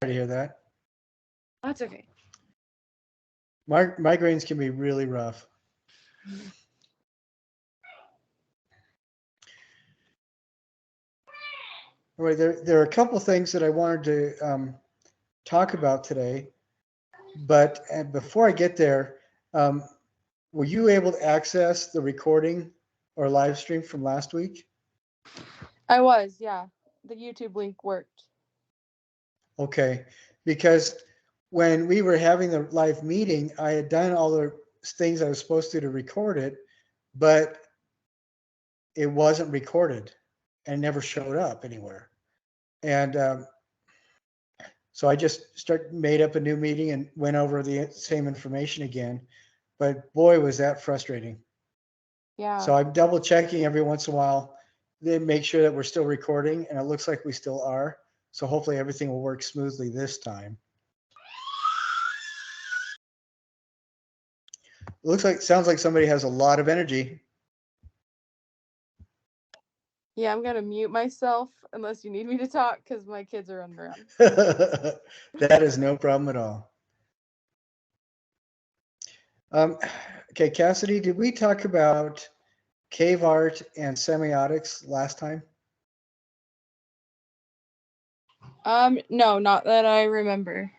to hear that. That's okay. Migraines can be really rough. All right, there are a couple things that I wanted to talk about today, but before I get there, were you able to access the recording or live stream from last week? I was, yeah. The YouTube link worked. Okay, because when we were having the live meeting, I had done all the things I was supposed to record it, but it wasn't recorded and never showed up anywhere. And so I just made up a new meeting and went over the same information again. But boy, was that frustrating. Yeah. So I'm double checking every once in a while, then make sure that we're still recording, and it looks like we still are. So hopefully everything will work smoothly this time. It sounds like somebody has a lot of energy. Yeah, I'm gonna mute myself unless you need me to talk because my kids are running around. That is no problem at all. Okay, Cassidy, did we talk about cave art and semiotics last time? No, not that I remember.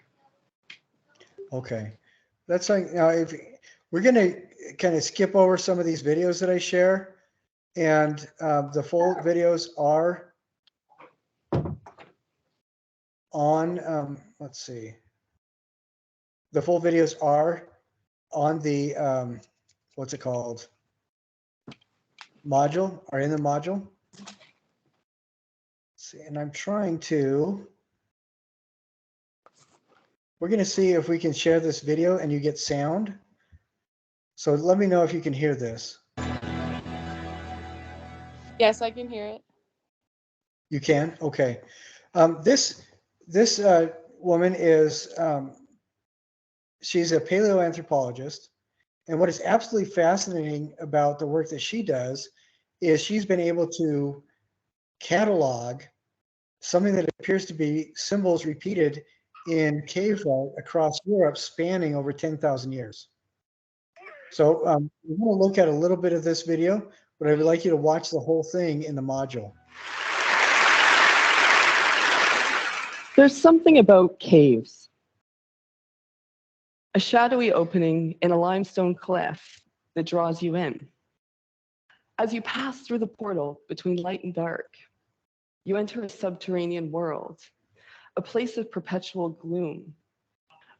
Okay, that's fine. Now, if we're gonna kind of skip over some of these videos that I share, and the full videos are on. Let's see. The full videos are on the what's it called? Module, are in the module. Let's see, and I'm trying to. We're going to see if we can share this video and you get sound. So let me know if you can hear this. Yes, I can hear it. You can? Okay. This woman is, she's a paleoanthropologist. And what is absolutely fascinating about the work that she does is she's been able to catalog something that appears to be symbols repeated in cave art across Europe spanning over 10,000 years. So we're going to look at a little bit of this video, but I would like you to watch the whole thing in the module. There's something about caves. A shadowy opening in a limestone cliff that draws you in. As you pass through the portal between light and dark, you enter a subterranean world, a place of perpetual gloom,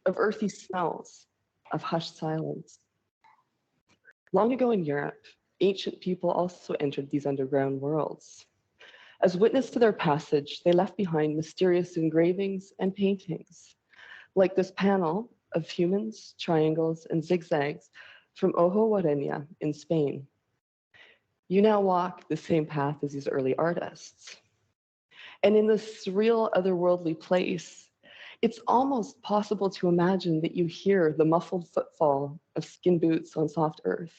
of earthy smells, of hushed silence. Long ago in Europe, ancient people also entered these underground worlds. As witness to their passage, they left behind mysterious engravings and paintings, like this panel of humans, triangles, and zigzags from Wherein in Spain. You now walk the same path as these early artists. And in this surreal, otherworldly place, it's almost possible to imagine that you hear the muffled footfall of skin boots on soft earth,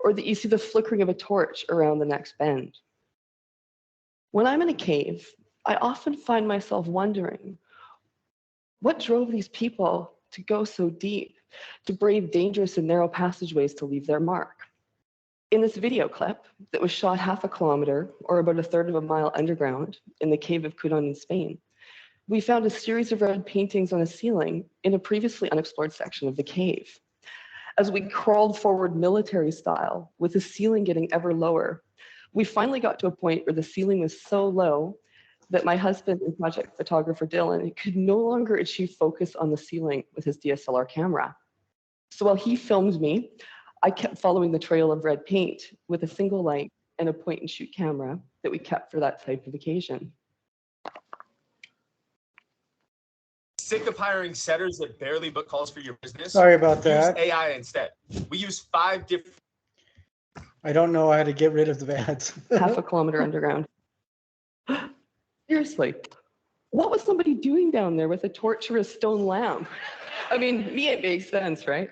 or that you see the flickering of a torch around the next bend. When I'm in a cave, I often find myself wondering, what drove these people to go so deep, to brave dangerous and narrow passageways to leave their mark? In this video clip that was shot 1/2 kilometer, or about 1/3 of a mile underground in the cave of Wherein in Spain, we found a series of red paintings on a ceiling in a previously unexplored section of the cave. As we crawled forward military style, with the ceiling getting ever lower, we finally got to a point where the ceiling was so low that my husband and project photographer Dylan could no longer achieve focus on the ceiling with his DSLR camera. So while he filmed me, I kept following the trail of red paint with a single light and a point and shoot camera that we kept for that type of occasion. Sick of hiring setters that barely book calls for your business? Sorry about that. Use AI instead. We use 5 different... I don't know how to get rid of the ads. 1/2 kilometer underground. Seriously, what was somebody doing down there with a torch or a stone lamp? I mean, me, it makes sense, right?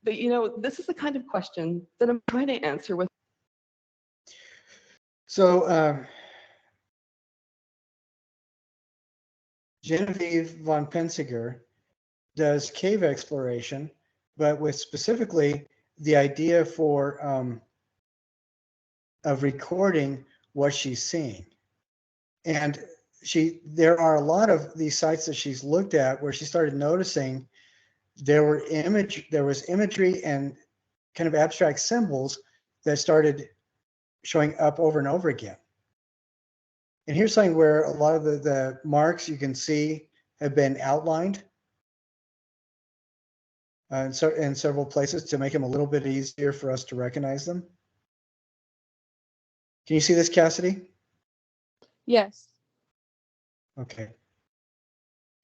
But you know, this is the kind of question that I'm trying to answer with. So Genevieve von Pensiger does cave exploration, but with specifically the idea for of recording what she's seeing. And there are a lot of these sites that she's looked at where she started noticing there was imagery and kind of abstract symbols that started showing up over and over again. And here's something where a lot of the marks you can see have been outlined in several places to make them a little bit easier for us to recognize them. Can you see this, Cassidy? Yes. Okay.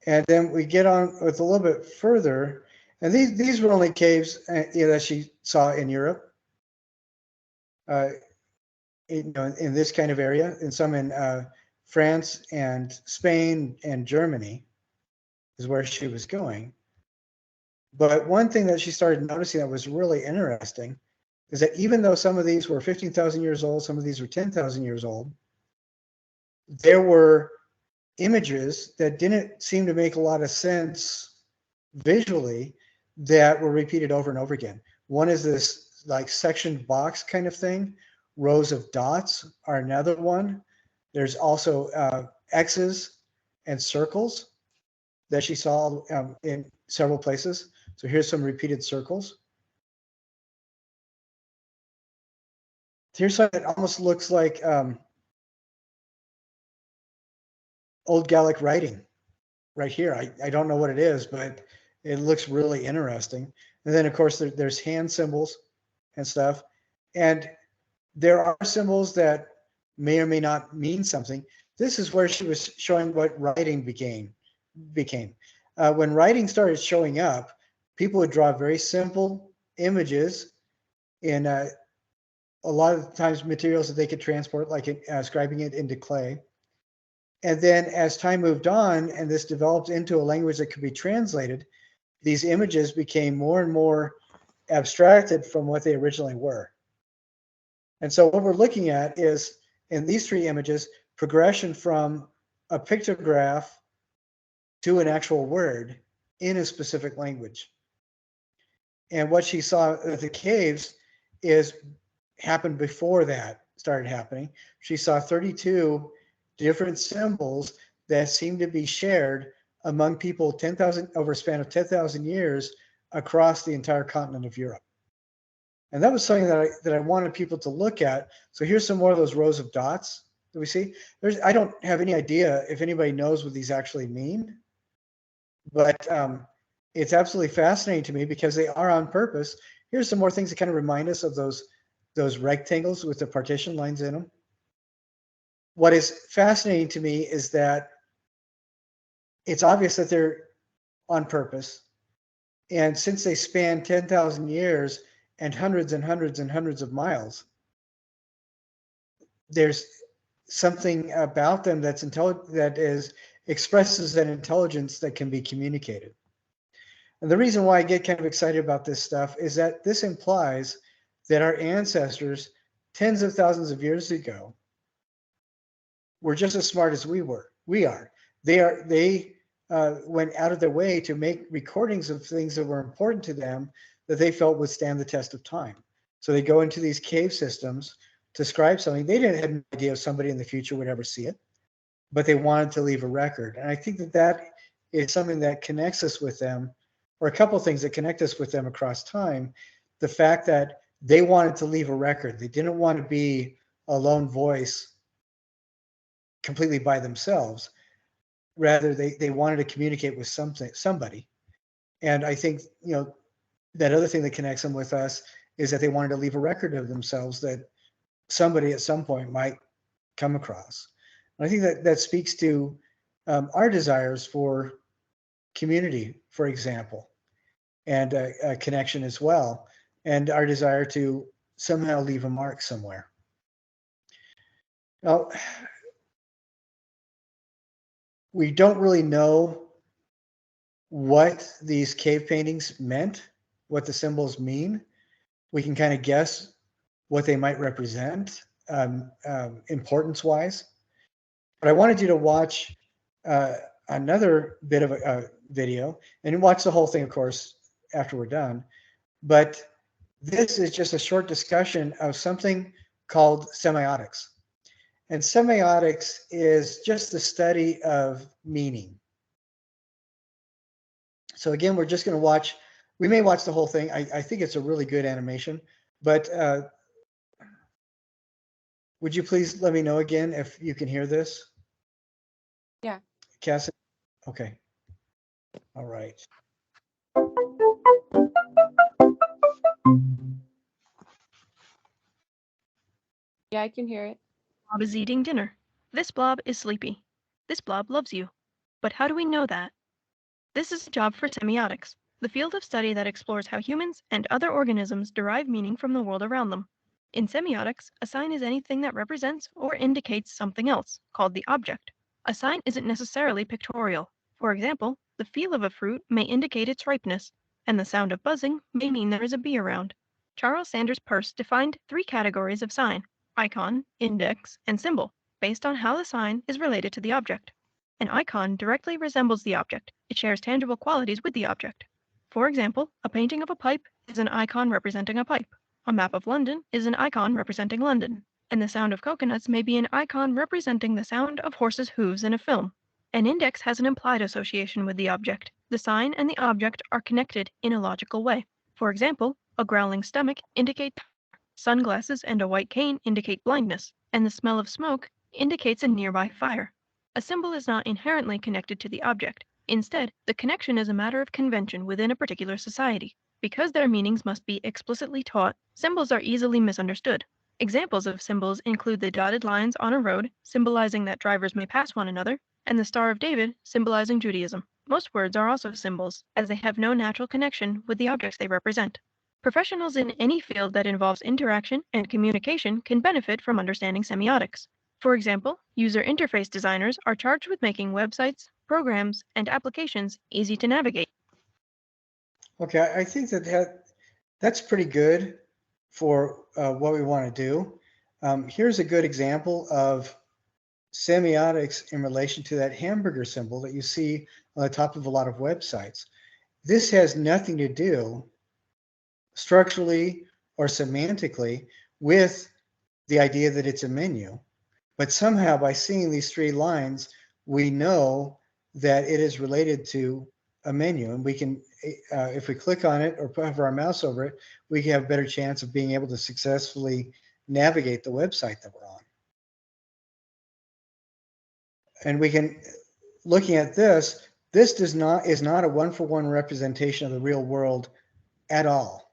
And then we get on with a little bit further, and these were only caves that she saw in Europe, in this kind of area, and some in France and Spain and Germany is where she was going. But one thing that she started noticing that was really interesting is that even though some of these were 15,000 years old, some of these were 10,000 years old, there were images that didn't seem to make a lot of sense visually that were repeated over and over again. One is this like sectioned box kind of thing. Rows of dots are another one. There's also X's and circles that she saw in several places. So here's some repeated circles. Here's something that almost looks like Old Gallic writing right here. I don't know what it is, but it looks really interesting. And then, of course, there's hand symbols and stuff. And there are symbols that may or may not mean something. This is where she was showing what writing became. When writing started showing up, people would draw very simple images in a lot of times materials that they could transport, like scribing it into clay. And then as time moved on and this developed into a language that could be translated, these images became more and more abstracted from what they originally were. And so what we're looking at is, in these three images, progression from a pictograph to an actual word in a specific language. And what she saw at the caves happened before that started happening. She saw 32 different symbols that seemed to be shared among people 10,000 over a span of 10,000 years across the entire continent of Europe. And that was something that I wanted people to look at. So here's some more of those rows of dots that we see. I don't have any idea if anybody knows what these actually mean, but it's absolutely fascinating to me because they are on purpose. Here's some more things that kind of remind us of those rectangles with the partition lines in them. What is fascinating to me is that it's obvious that they're on purpose. And since they span 10,000 years and hundreds and hundreds and hundreds of miles, there's something about them that expresses an intelligence that can be communicated. And the reason why I get kind of excited about this stuff is that this implies that our ancestors tens of thousands of years ago were just as smart as we are. They went out of their way to make recordings of things that were important to them that they felt would stand the test of time. So they go into these cave systems to scribe something. They didn't have an idea if somebody in the future would ever see it, but they wanted to leave a record. And I think that is something that connects us with them, or a couple of things that connect us with them across time. The fact that they wanted to leave a record. They didn't want to be a lone voice completely by themselves. Rather, they wanted to communicate with somebody. And I think, that other thing that connects them with us is that they wanted to leave a record of themselves that somebody at some point might come across. And I think that speaks to our desires for community, for example, and a connection as well, and our desire to somehow leave a mark somewhere. Now, we don't really know what these cave paintings meant, what the symbols mean. We can kind of guess what they might represent importance-wise. But I wanted you to watch another bit of a video, and watch the whole thing, of course, after we're done. But this is just a short discussion of something called semiotics. And semiotics is just the study of meaning. So again, we're just going to watch, we may watch the whole thing. I think it's a really good animation, but would you please let me know again if you can hear this? Yeah. Cassie? Okay. All right. Yeah, I can hear it. Blob is eating dinner. This blob is sleepy. This blob loves you. But how do we know that? This is a job for semiotics, the field of study that explores how humans and other organisms derive meaning from the world around them. In semiotics, a sign is anything that represents or indicates something else, called the object. A sign isn't necessarily pictorial. For example, the feel of a fruit may indicate its ripeness, and the sound of buzzing may mean there is a bee around. Charles Sanders Peirce defined 3 categories of sign: icon, index, and symbol, based on how the sign is related to the object. An icon directly resembles the object. It shares tangible qualities with the object. For example, a painting of a pipe is an icon representing a pipe. A map of London is an icon representing London. And the sound of coconuts may be an icon representing the sound of horses' hooves in a film. An index has an implied association with the object. The sign and the object are connected in a logical way. For example, a growling stomach indicates sunglasses and a white cane indicate blindness, and the smell of smoke indicates a nearby fire. A symbol is not inherently connected to the object. Instead, the connection is a matter of convention within a particular society. Because their meanings must be explicitly taught, symbols are easily misunderstood. Examples of symbols include the dotted lines on a road, symbolizing that drivers may pass one another, and the Star of David, symbolizing Judaism. Most words are also symbols, as they have no natural connection with the objects they represent. Professionals in any field that involves interaction and communication can benefit from understanding semiotics. For example, user interface designers are charged with making websites, programs, and applications easy to navigate. Okay, I think that's pretty good for what we want to do. Here's a good example of semiotics in relation to that hamburger symbol that you see on the top of a lot of websites. This has nothing to do structurally or semantically with the idea that it's a menu. But somehow by seeing these 3 lines, we know that it is related to a menu. And we can, if we click on it or hover our mouse over it, we can have a better chance of being able to successfully navigate the website that we're on. And we can, looking at this, this is not a one-for-one representation of the real world at all.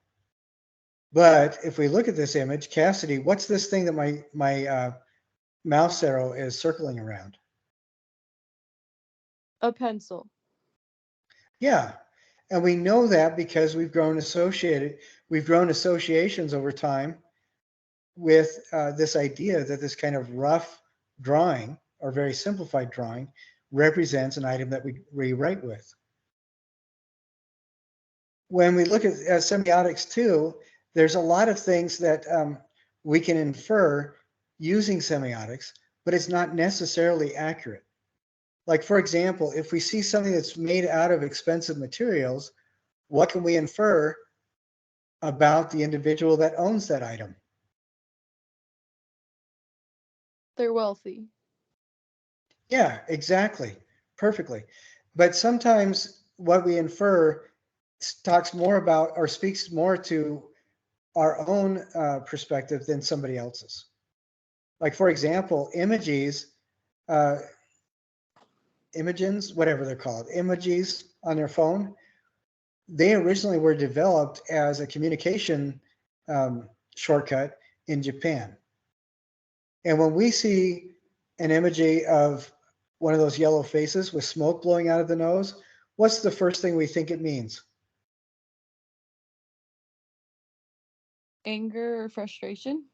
But if we look at this image, Cassidy, what's this thing that my mouse arrow is circling around? A pencil. Yeah, and we know that because we've grown associations over time with this idea that this kind of rough drawing or very simplified drawing represents an item that we write with. When we look at semiotics too, there's a lot of things that we can infer using semiotics, but it's not necessarily accurate. Like, for example, if we see something that's made out of expensive materials, what can we infer about the individual that owns that item? They're wealthy. Yeah, exactly. Perfectly. But sometimes what we infer talks more about or speaks more to our own perspective than somebody else's. Like, for example, emojis, whatever they're called, emojis on their phone, they originally were developed as a communication shortcut in Japan. And when we see an emoji of one of those yellow faces with smoke blowing out of the nose, what's the first thing we think it means? Anger or frustration.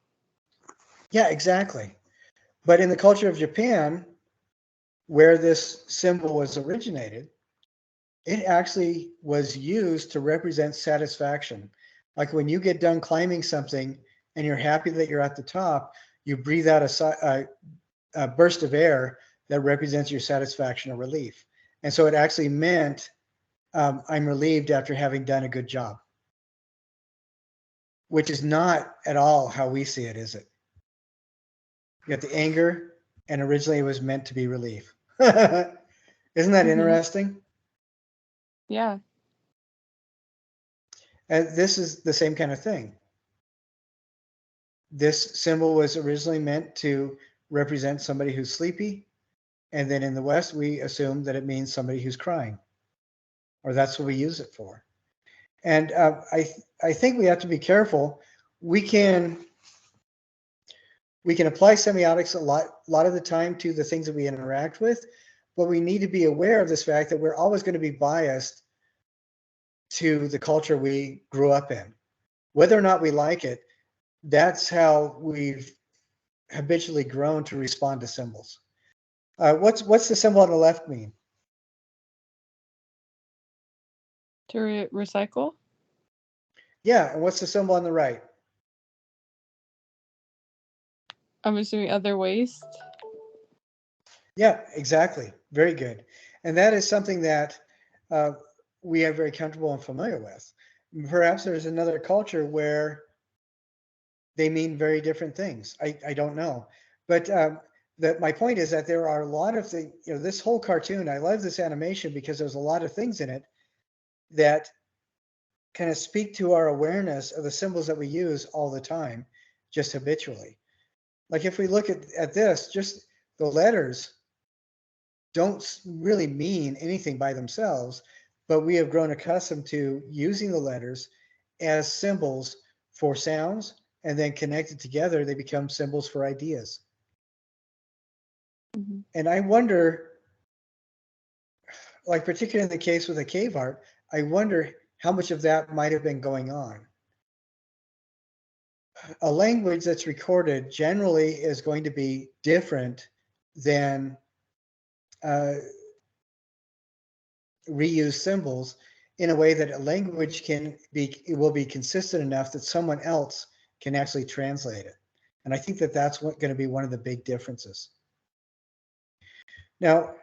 Yeah, exactly. But in the culture of Japan, where this symbol was originated, it actually was used to represent satisfaction. Like when you get done climbing something and you're happy that you're at the top, you breathe out a burst of air that represents your satisfaction or relief. And so it actually meant I'm relieved after having done a good job, which is not at all how we see it, is it? You got the anger, and originally it was meant to be relief. Isn't that interesting? Yeah. And this is the same kind of thing. This symbol was originally meant to represent somebody who's sleepy. And then in the West, we assume that it means somebody who's crying, or that's what we use it for. And I think we have to be careful. We can apply semiotics a lot of the time to the things that we interact with, but we need to be aware of this fact that we're always going to be biased to the culture we grew up in. Whether or not we like it, that's how we've habitually grown to respond to symbols. What's the symbol on the left mean? To recycle? Yeah, and what's the symbol on the right? I'm assuming other waste. Yeah, exactly. Very good. And that is something that we are very comfortable and familiar with. Perhaps there's another culture where they mean very different things. I don't know. But my point is that there are a lot of things, this whole cartoon, I love this animation because there's a lot of things in it that kind of speak to our awareness of the symbols that we use all the time, just habitually. Like if we look at this, just the letters don't really mean anything by themselves, but we have grown accustomed to using the letters as symbols for sounds, and then connected together, they become symbols for ideas. Mm-hmm. And I wonder, like particularly in the case with the cave art, I wonder how much of that might have been going on. A language that's recorded generally is going to be different than reuse symbols in a way that a language will be consistent enough that someone else can actually translate it. And I think that that's going to be one of the big differences. Now,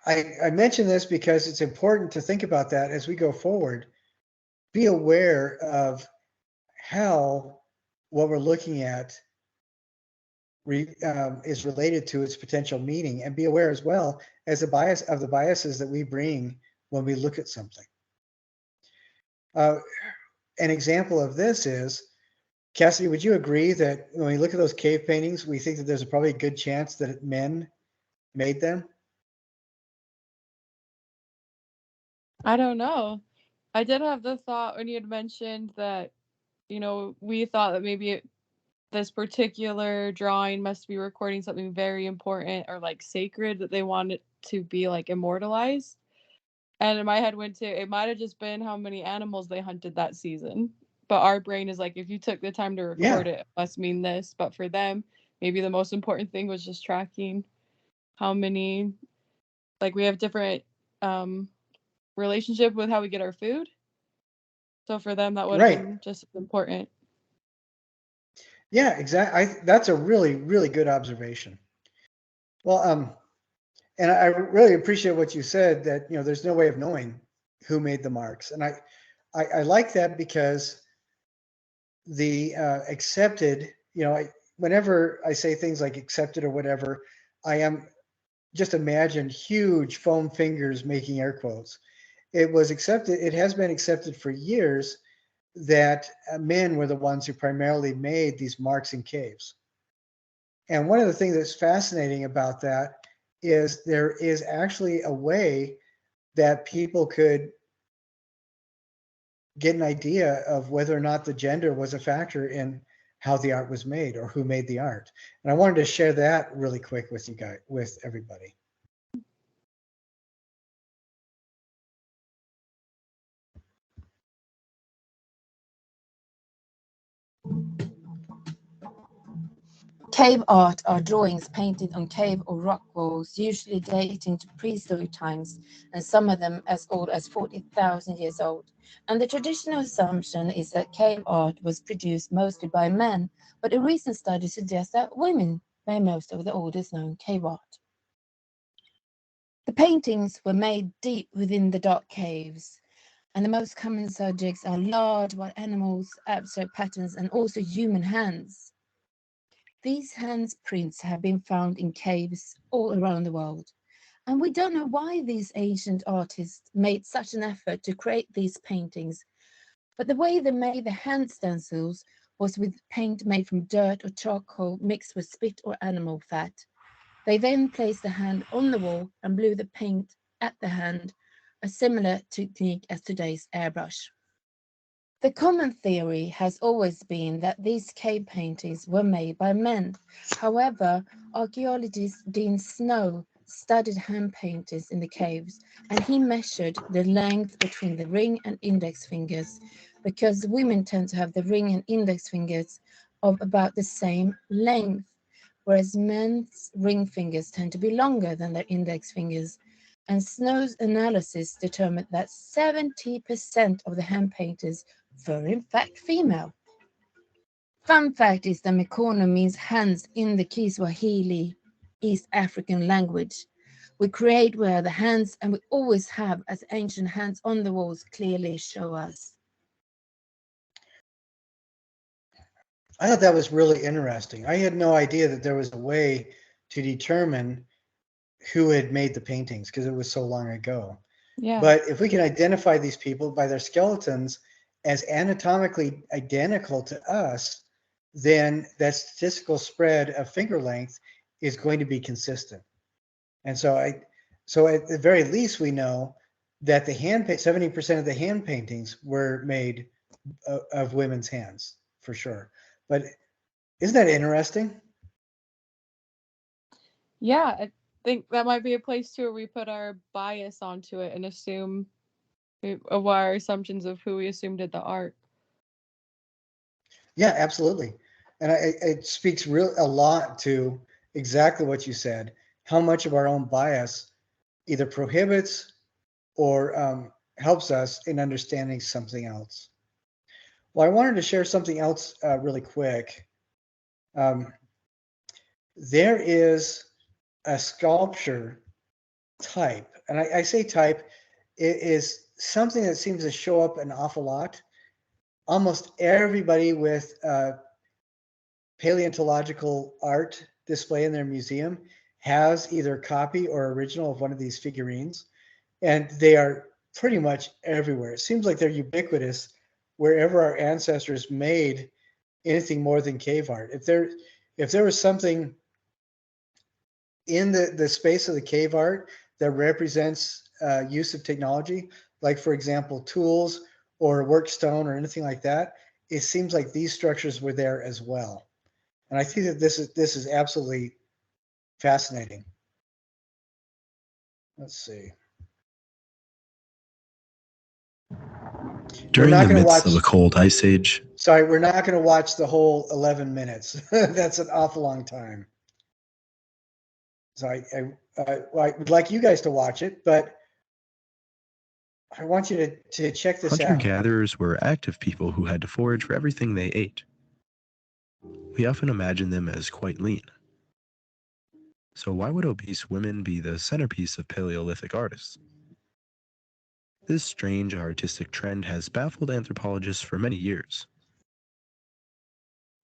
I mention this because it's important to think about that as we go forward. Be aware of how what we're looking at is related to its potential meaning, and be aware as well as the biases that we bring when we look at something. An example of this is, Cassidy, would you agree that when we look at those cave paintings, we think that there's probably a good chance that men made them? I don't know. I did have the thought when you had mentioned that, we thought that maybe this particular drawing must be recording something very important or like sacred that they wanted to be like immortalized. And in my head went to, it might have just been how many animals they hunted that season. But our brain is like, if you took the time to record it must mean this. But for them, maybe the most important thing was just tracking how many, like we have different relationship with how we get our food. So for them, that would have been just as important. Yeah, exactly. That's a really, really good observation. Well, and I really appreciate what you said, that there's no way of knowing who made the marks, and I like that, because the accepted, whenever I say things like accepted or whatever, I am just imagine huge foam fingers making air quotes. It was accepted. It has been accepted for years that men were the ones who primarily made these marks in caves. And one of the things that's fascinating about that is there is actually a way that people could get an idea of whether or not the gender was a factor in how the art was made or who made the art. And I wanted to share that really quick with you guys, with everybody. Cave art are drawings painted on cave or rock walls, usually dating to prehistoric times, and some of them as old as 40,000 years old. And the traditional assumption is that cave art was produced mostly by men, but a recent study suggests that women made most of the oldest known cave art. The paintings were made deep within the dark caves, and the most common subjects are large wild animals, abstract patterns, and also human hands. These hands prints have been found in caves all around the world, and we don't know why these ancient artists made such an effort to create these paintings, but the way they made the hand stencils was with paint made from dirt or charcoal mixed with spit or animal fat. They then placed the hand on the wall and blew the paint at the hand, a similar technique as today's airbrush. The common theory has always been that these cave paintings were made by men. However, archaeologist Dean Snow studied hand paintings in the caves, and he measured the length between the ring and index fingers, because women tend to have the ring and index fingers of about the same length, whereas men's ring fingers tend to be longer than their index fingers. And Snow's analysis determined that 70% of the hand painters were in fact female. Fun fact is that Mikono means hands in the Kiswahili East African language. We create where the hands, and we always have, as ancient hands on the walls clearly show us. I thought that was really interesting. I had no idea that there was a way to determine who had made the paintings because it was so long ago. Yeah. But if we can identify these people by their skeletons as anatomically identical to us, then that statistical spread of finger length is going to be consistent. And so at the very least, we know that 70% of the hand paintings were made of women's hands, for sure. But isn't that interesting? Yeah, I think that might be a place too where we put our bias onto it and assume of our assumptions of who we assume did the art. Yeah, absolutely. And it speaks a lot to exactly what you said, how much of our own bias either prohibits or helps us in understanding something else. Well, I wanted to share something else really quick. There is a sculpture type, and I say type, it is something that seems to show up an awful lot. Almost everybody with paleontological art display in their museum has either a copy or original of one of these figurines, and they are pretty much everywhere. It seems like they're ubiquitous wherever our ancestors made anything more than cave art. If there was something in the space of the cave art that represents use of technology, like for example tools or a work stone or anything like that, it seems like these structures were there as well. And I think that this is absolutely fascinating. Let's see. During not the gonna midst watch- of a cold ice age, Sorry, we're not going to watch the whole 11 minutes. That's an awful long time. So I would like you guys to watch it, but I want you to check this out. hunter-gatherers were active people who had to forage for everything they ate. We often imagine them as quite lean. So why would obese women be the centerpiece of Paleolithic artists? This strange artistic trend has baffled anthropologists for many years.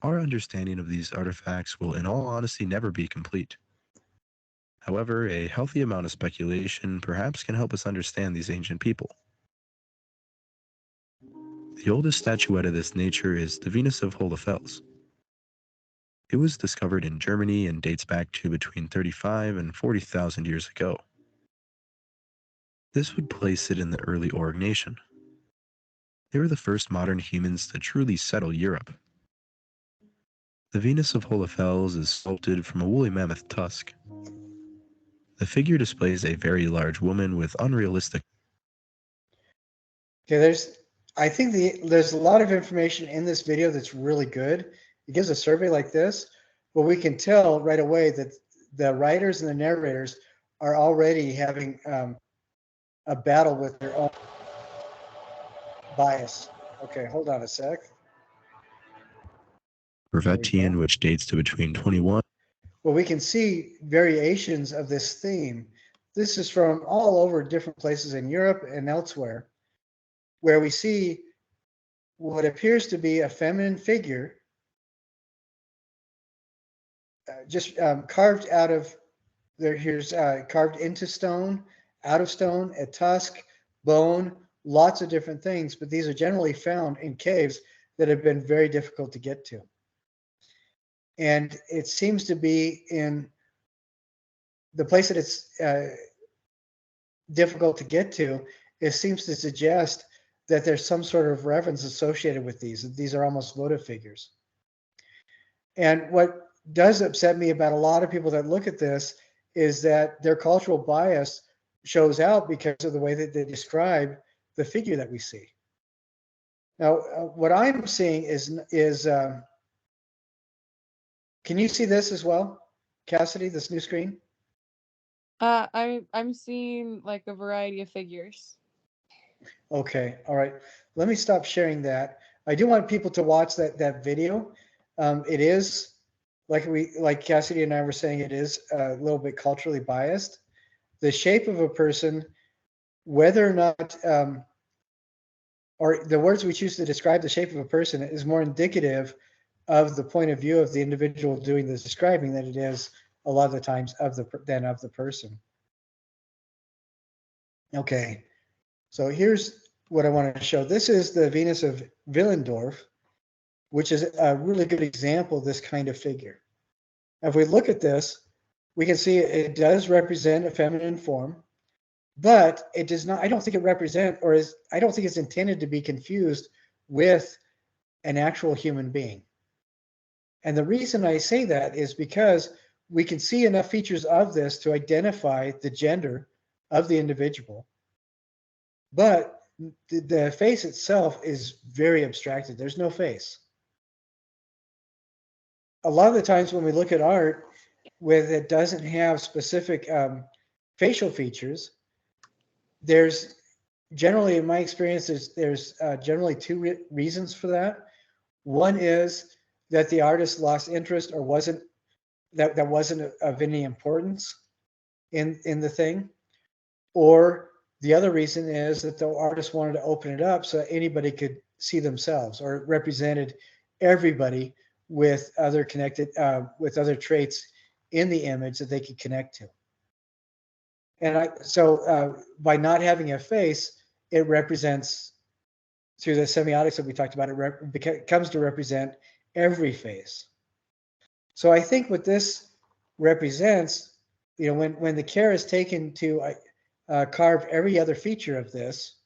Our understanding of these artifacts will in all honesty never be complete. However, a healthy amount of speculation perhaps can help us understand these ancient people. The oldest statuette of this nature is the Venus of Hohlefels. It was discovered in Germany and dates back to between 35 and 40,000 years ago. This would place it in the early Aurignacian. They were the first modern humans to truly settle Europe. The Venus of Hohlefels is sculpted from a woolly mammoth tusk. The figure displays a very large woman with unrealistic. Okay, I think there's a lot of information in this video that's really good. It gives a survey like this, but we can tell right away that the writers and the narrators are already having a battle with their own bias. Okay, hold on a sec. Revetian, which dates to between 21. Well, we can see variations of this theme this is from all over different places in Europe and elsewhere, where we see what appears to be a feminine figure just carved out of there. Here's carved into stone, out of stone, a tusk, bone, lots of different things, but these are generally found in caves that have been very difficult to get to. And it seems to be in the place that it's difficult to get to, it seems to suggest that there's some sort of reverence associated with these. These are almost votive figures. And what does upset me about a lot of people that look at this is that their cultural bias shows out because of the way that they describe the figure that we see. Now, what I'm seeing is can you see this as well, Cassidy, this new screen? I'm seeing like a variety of figures. Okay, all right. Let me stop sharing that. I do want people to watch that video. It is like Cassidy and I were saying, it is a little bit culturally biased. The shape of a person, whether or not, or the words we choose to describe the shape of a person is more indicative of the point of view of the individual doing the describing than it is a lot of the times of the person. Okay, so here's what I want to show. This is the Venus of Willendorf, which is a really good example of this kind of figure. If we look at this, we can see it does represent a feminine form, but it does not, I don't think it represent, or is, I don't think it's intended to be confused with an actual human being. And the reason I say that is because we can see enough features of this to identify the gender of the individual. But the face itself is very abstracted. There's no face. A lot of the times when we look at art with it doesn't have specific facial features, there's generally, in my experience, there's generally two reasons for that. One is that the artist lost interest or wasn't of any importance in the thing, or the other reason is that the artist wanted to open it up so anybody could see themselves, or it represented everybody with other with other traits in the image that they could connect to. And so by not having a face, it represents, through the semiotics that we talked about, it comes to represent every face. So I think what this represents, when the care is taken to carve every other feature of this,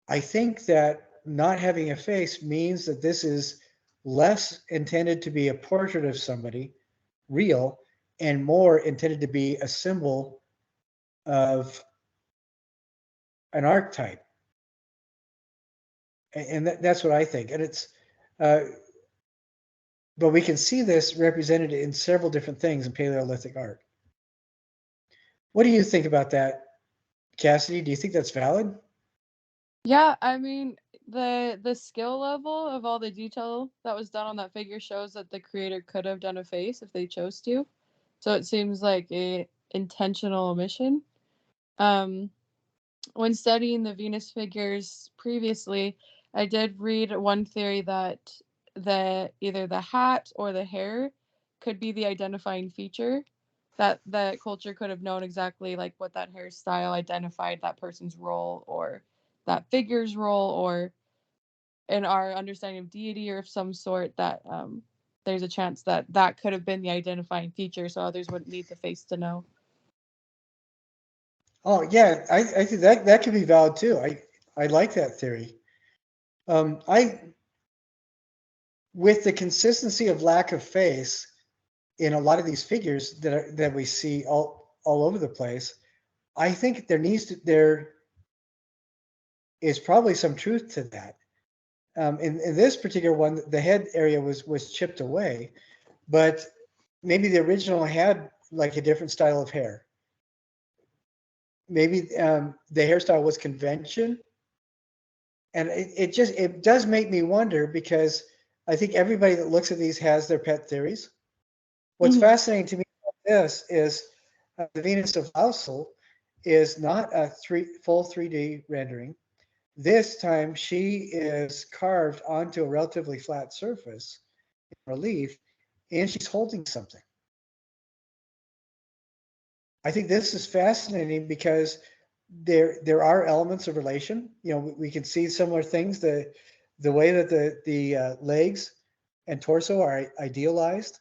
I think that not having a face means that this is less intended to be a portrait of somebody real and more intended to be a symbol of an archetype. And that's what I think. And it's, but we can see this represented in several different things in Paleolithic art. What do you think about that, Cassidy? Do you think that's valid? Yeah, I mean, the skill level of all the detail that was done on that figure shows that the creator could have done a face if they chose to. So it seems like a intentional omission. When studying the Venus figures previously, I did read one theory that either the hat or the hair could be the identifying feature, that culture could have known exactly like what that hairstyle identified that person's role or that figure's role, or in our understanding of deity or of some sort, that there's a chance that that could have been the identifying feature, so others wouldn't need the face to know. Oh yeah, I think that could be valid too. I like that theory. With the consistency of lack of face in a lot of these figures that we see all over the place, I think there is probably some truth to that. In this particular one, the head area was chipped away, but maybe the original had like a different style of hair. Maybe the hairstyle was convention, and it does make me wonder, because I think everybody that looks at these has their pet theories. What's fascinating to me about this is The Venus of Lausel is not a full 3D rendering. This time she is carved onto a relatively flat surface in relief, and she's holding something. I think this is fascinating because there are elements of relation. You know, we can see similar things. The way that the legs and torso are idealized,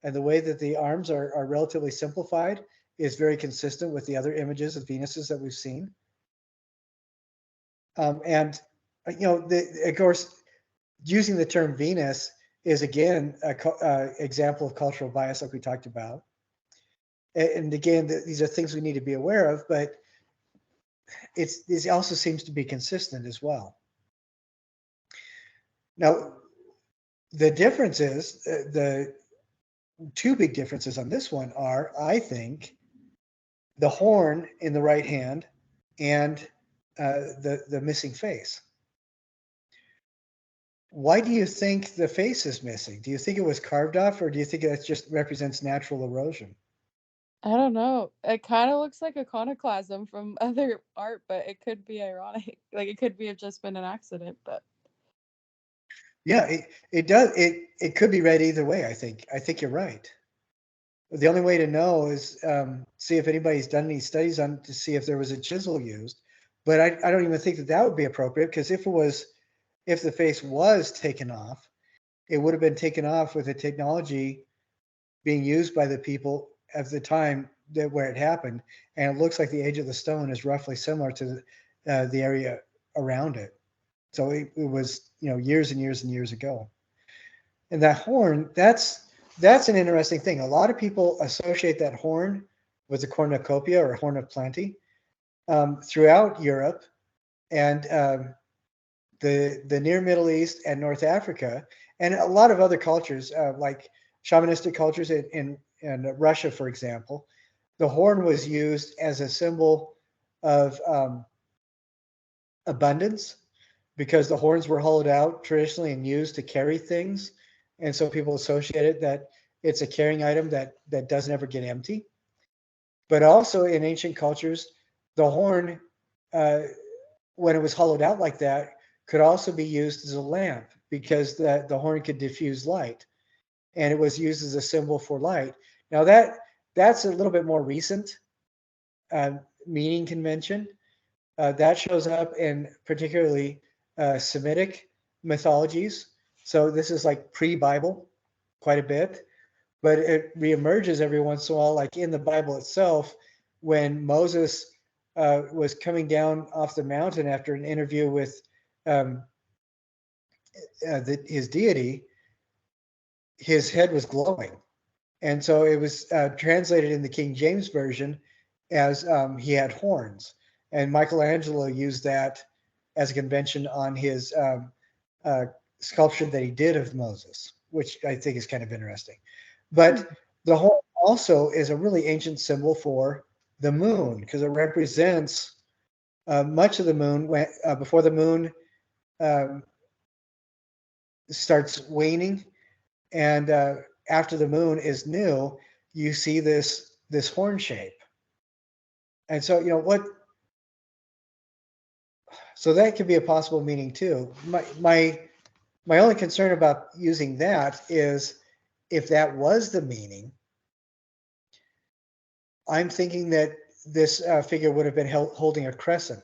and the way that the arms are relatively simplified is very consistent with the other images of Venuses that we've seen. And you know, of course, using the term Venus is again a example of cultural bias, like we talked about. And again, these are things we need to be aware of, but it also seems to be consistent as well. Now, the difference is the two big differences on this one are, I think, the horn in the right hand and the missing face. Why do you think the face is missing? Do you think it was carved off, or do you think it just represents natural erosion? I don't know. It kind of looks like iconoclasm from other art, but it could be ironic. Like it could be have just been an accident, but Yeah, it does. It could be read either way. I think you're right. The only way to know is see if anybody's done any studies on to see if there was a chisel used. But I don't even think that that would be appropriate, because if the face was taken off, it would have been taken off with the technology being used by the people at the time that where it happened, and it looks like the age of the stone is roughly similar to the area around it. So it was, you know, years and years and years ago. And that horn, that's an interesting thing. A lot of people associate that horn with the cornucopia or horn of plenty throughout Europe and the near Middle East and North Africa, and a lot of other cultures like shamanistic cultures in Russia, for example. The horn was used as a symbol of abundance, because the horns were hollowed out traditionally and used to carry things. And so people associated that it's a carrying item that doesn't ever get empty. But also in ancient cultures, the horn, when it was hollowed out like that, could also be used as a lamp, because the horn could diffuse light. And it was used as a symbol for light. Now that's a little bit more recent meaning convention. That shows up in particularly Semitic mythologies. So this is like pre-Bible quite a bit, but it reemerges every once in a while, like in the Bible itself, when Moses was coming down off the mountain after an interview with his deity. His head was glowing. And so it was translated in the King James Version as he had horns. And Michelangelo used that as a convention on his sculpture that he did of Moses, which I think is kind of interesting. But the horn also is a really ancient symbol for the moon, because it represents much of the moon when, before the moon starts waning, and after the moon is new, you see this horn shape. And so, you know what? So that could be a possible meaning too. My only concern about using that is, if that was the meaning, I'm thinking that this figure would have been holding a crescent,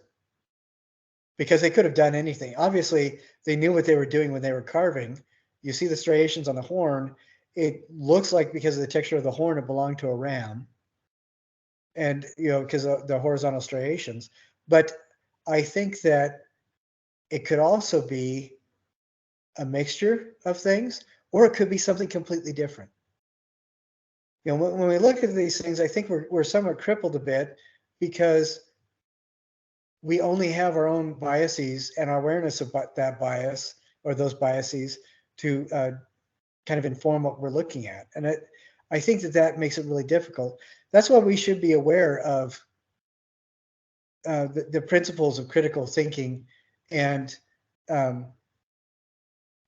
because they could have done anything. Obviously, they knew what they were doing when they were carving. You see the striations on the horn. It looks like, because of the texture of the horn, it belonged to a ram, and you know, because of the horizontal striations. But I think that it could also be a mixture of things, or it could be something completely different. You know, when we look at these things, I think we're somewhat crippled a bit, because we only have our own biases and our awareness of that bias or those biases to kind of inform what we're looking at. And I think that makes it really difficult. That's why we should be aware of the principles of critical thinking and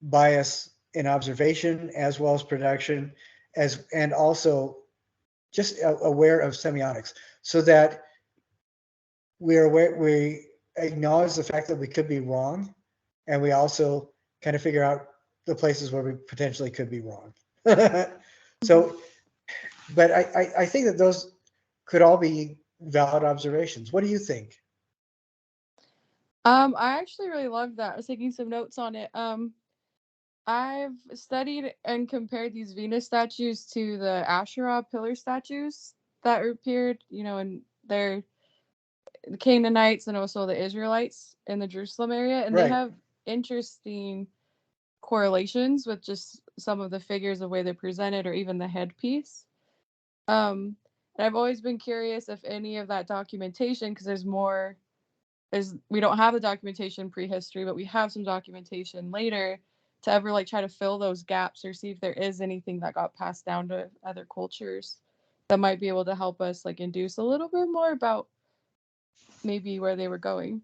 bias in observation, as well as production, and also just aware of semiotics, so that we acknowledge the fact that we could be wrong, and we also kind of figure out the places where we potentially could be wrong. So, but I think that those could all be valid observations. What do you think? I actually really loved that. I was taking some notes on it. I've studied and compared these Venus statues to the Asherah pillar statues that appeared, in the Canaanites and also the Israelites in the Jerusalem area, and they Right. have interesting correlations with just some of the figures, the way they're presented, or even the headpiece. And I've always been curious if any of that documentation, because we don't have the documentation prehistory, but we have some documentation later, to ever like try to fill those gaps or see if there is anything that got passed down to other cultures that might be able to help us like induce a little bit more about maybe where they were going.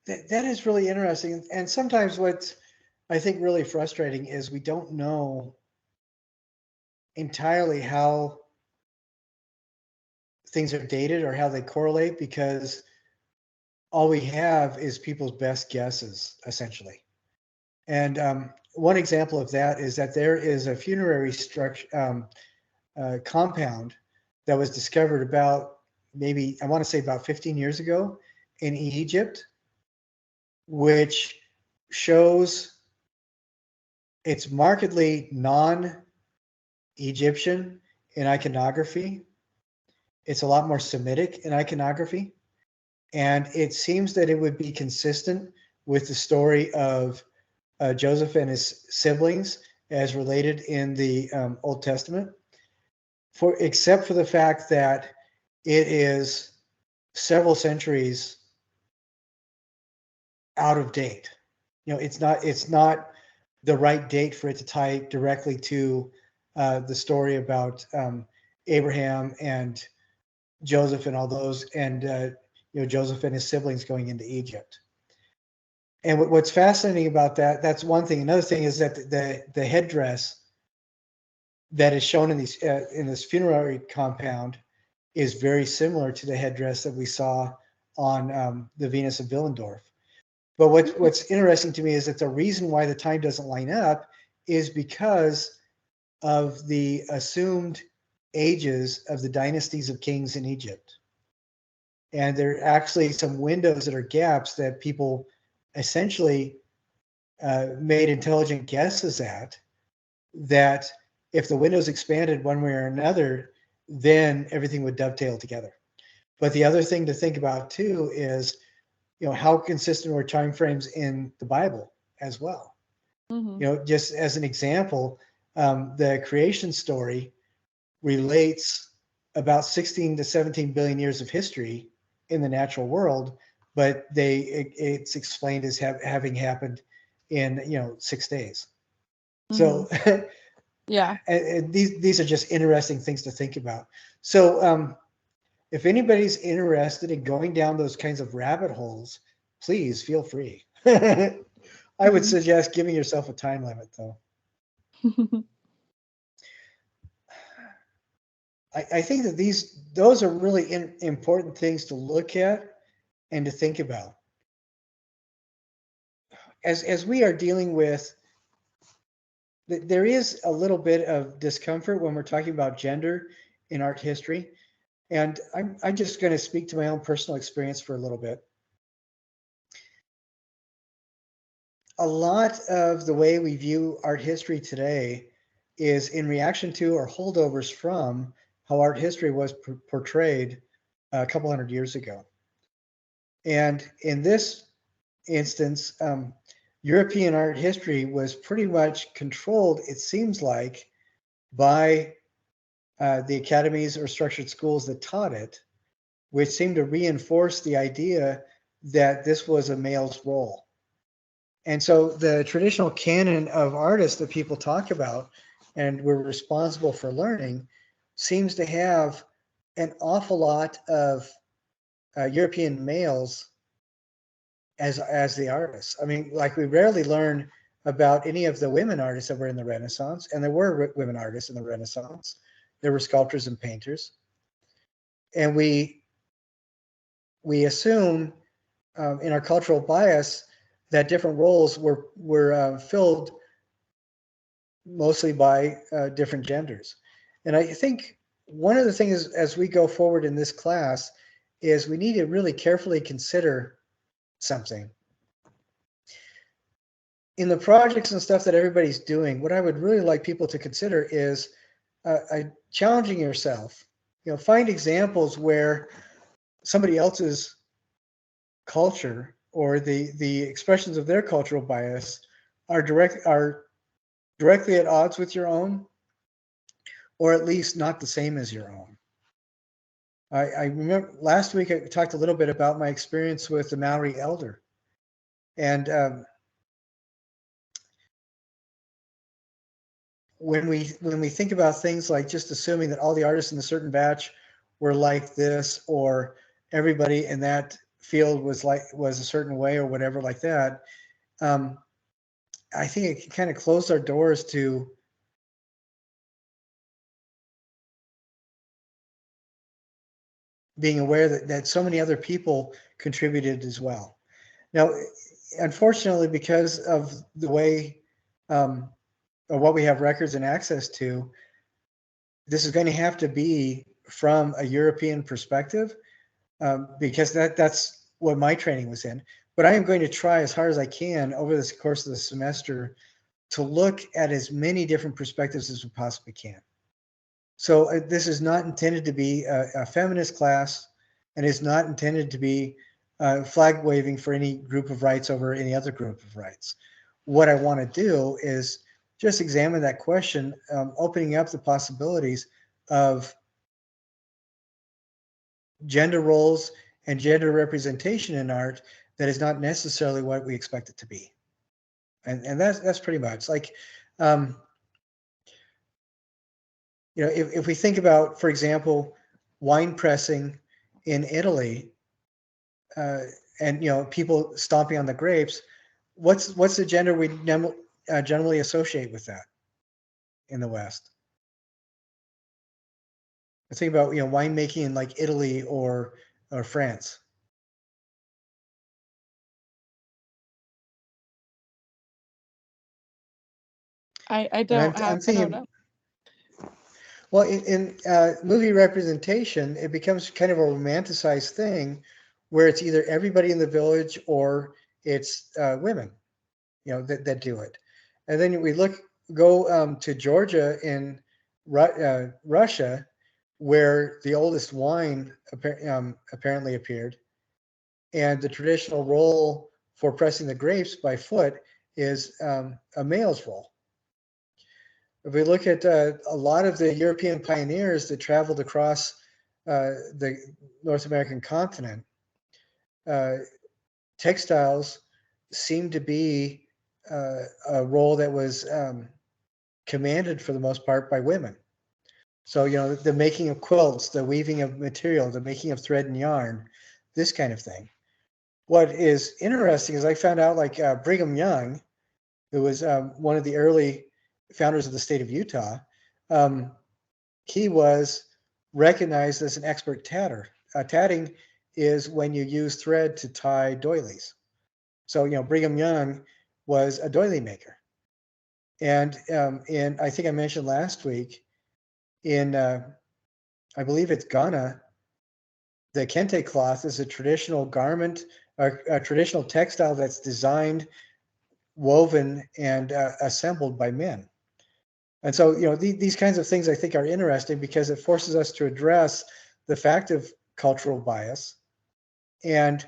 That is really interesting. And sometimes what I think really frustrating is we don't know entirely how things are dated or how they correlate, because all we have is people's best guesses, essentially. And one example of that is that there is a funerary structure compound that was discovered about, maybe I want to say about 15 years ago in Egypt, which shows it's markedly non-Egyptian in iconography. It's a lot more Semitic in iconography. And it seems that it would be consistent with the story of Joseph and his siblings as related in the Old Testament, except for the fact that it is several centuries out of date. It's not the right date for it to tie directly to the story about Abraham and Joseph and all those, and Joseph and his siblings going into Egypt. And what's fascinating about that's one thing. Another thing is that the headdress that is shown in this funerary compound is very similar to the headdress that we saw on the Venus of Willendorf. But what's interesting to me is that the reason why the time doesn't line up is because of the assumed ages of the dynasties of kings in Egypt. And there are actually some windows that are gaps that people essentially made intelligent guesses at, that if the windows expanded one way or another, then everything would dovetail together. But the other thing to think about too is, how consistent were time frames in the Bible as well. Mm-hmm. Just as an example, the creation story relates about 16 to 17 billion years of history in the natural world, but it's explained as having happened in 6 days. So yeah, and these are just interesting things to think about. So if anybody's interested in going down those kinds of rabbit holes, please feel free. I would suggest giving yourself a time limit, though. I think that those are really important things to look at and to think about. As we are dealing with, there is a little bit of discomfort when we're talking about gender in art history. And I'm just going to speak to my own personal experience for a little bit. A lot of the way we view art history today is in reaction to or holdovers from how art history was portrayed a couple hundred years ago. And in this instance, European art history was pretty much controlled, it seems like, by the academies or structured schools that taught it, which seemed to reinforce the idea that this was a male's role. And so the traditional canon of artists that people talk about and we're responsible for learning seems to have an awful lot of European males as the artists. I mean, like, we rarely learn about any of the women artists that were in the Renaissance, and there were women artists in the Renaissance. there were sculptors and painters. And we assume in our cultural bias that different roles were filled mostly by different genders. And I think one of the things as we go forward in this class is we need to really carefully consider something. In the projects and stuff that everybody's doing, what I would really like people to consider is challenging yourself. You know, find examples where somebody else's culture or the expressions of their cultural bias are directly at odds with your own, or at least not the same as your own. I remember last week I talked a little bit about my experience with the Maori elder, and when we think about things like just assuming that all the artists in a certain batch were like this, or everybody in that field was a certain way or whatever like that, I think it kind of closed our doors to being aware that so many other people contributed as well. Now, unfortunately, because of the way or what we have records and access to, this is going to have to be from a European perspective, because that's what my training was in. But I am going to try as hard as I can over the course of the semester to look at as many different perspectives as we possibly can. So this is not intended to be a feminist class, and is not intended to be flag waving for any group of rights over any other group of rights. What I want to do is just examine that question, opening up the possibilities of gender roles and gender representation in art that is not necessarily what we expect it to be. And that's pretty much like, you know, if we think about, for example, wine pressing in Italy, and you know, people stomping on the grapes, what's the gender we generally associate with that in the West? I think about, you know, winemaking in like Italy or France. I And don't I'm have I thinking, don't know. well, in movie representation, it becomes kind of a romanticized thing where it's either everybody in the village or it's women, you know, that do it. And then we go to Georgia in Russia, where the oldest wine apparently appeared. And the traditional role for pressing the grapes by foot is a male's role. If we look at a lot of the European pioneers that traveled across the North American continent, textiles seem to be a role that was commanded for the most part by women. So, you know, the making of quilts, the weaving of material, the making of thread and yarn, this kind of thing. What is interesting is I found out like Brigham Young, who was one of the early founders of the state of Utah, he was recognized as an expert tatter. Tatting is when you use thread to tie doilies. So, you know, Brigham Young was a doily maker. And I think I mentioned last week, in I believe it's Ghana, the kente cloth is a traditional garment, a traditional textile that's designed, woven, and assembled by men. And so, you know, these kinds of things I think are interesting because it forces us to address the fact of cultural bias. And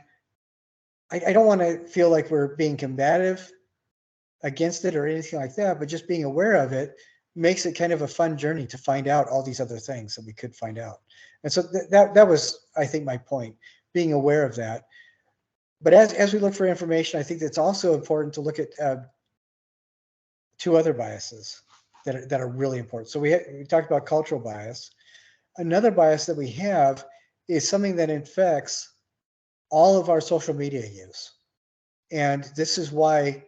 I don't want to feel like we're being combative against it or anything like that, but just being aware of it makes it kind of a fun journey to find out all these other things that we could find out. And so that was, I think, my point, being aware of that. But as we look for information, I think it's also important to look at two other biases that are really important. So we talked about cultural bias. Another bias that we have is something that infects all of our social media use. And this is why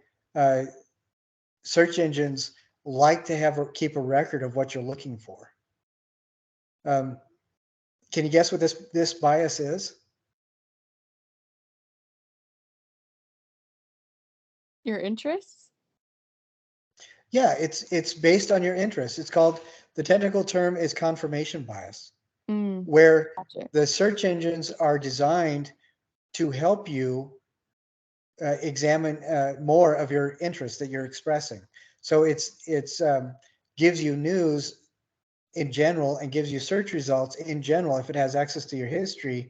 search engines like to keep a record of what you're looking for. Um, can you guess what this bias is? Your interests? Yeah, it's based on your interests. It's called, the technical term is confirmation bias, where Gotcha. the search engines are designed to help you examine more of your interests that you're expressing. So it's gives you news in general and gives you search results in general, if it has access to your history,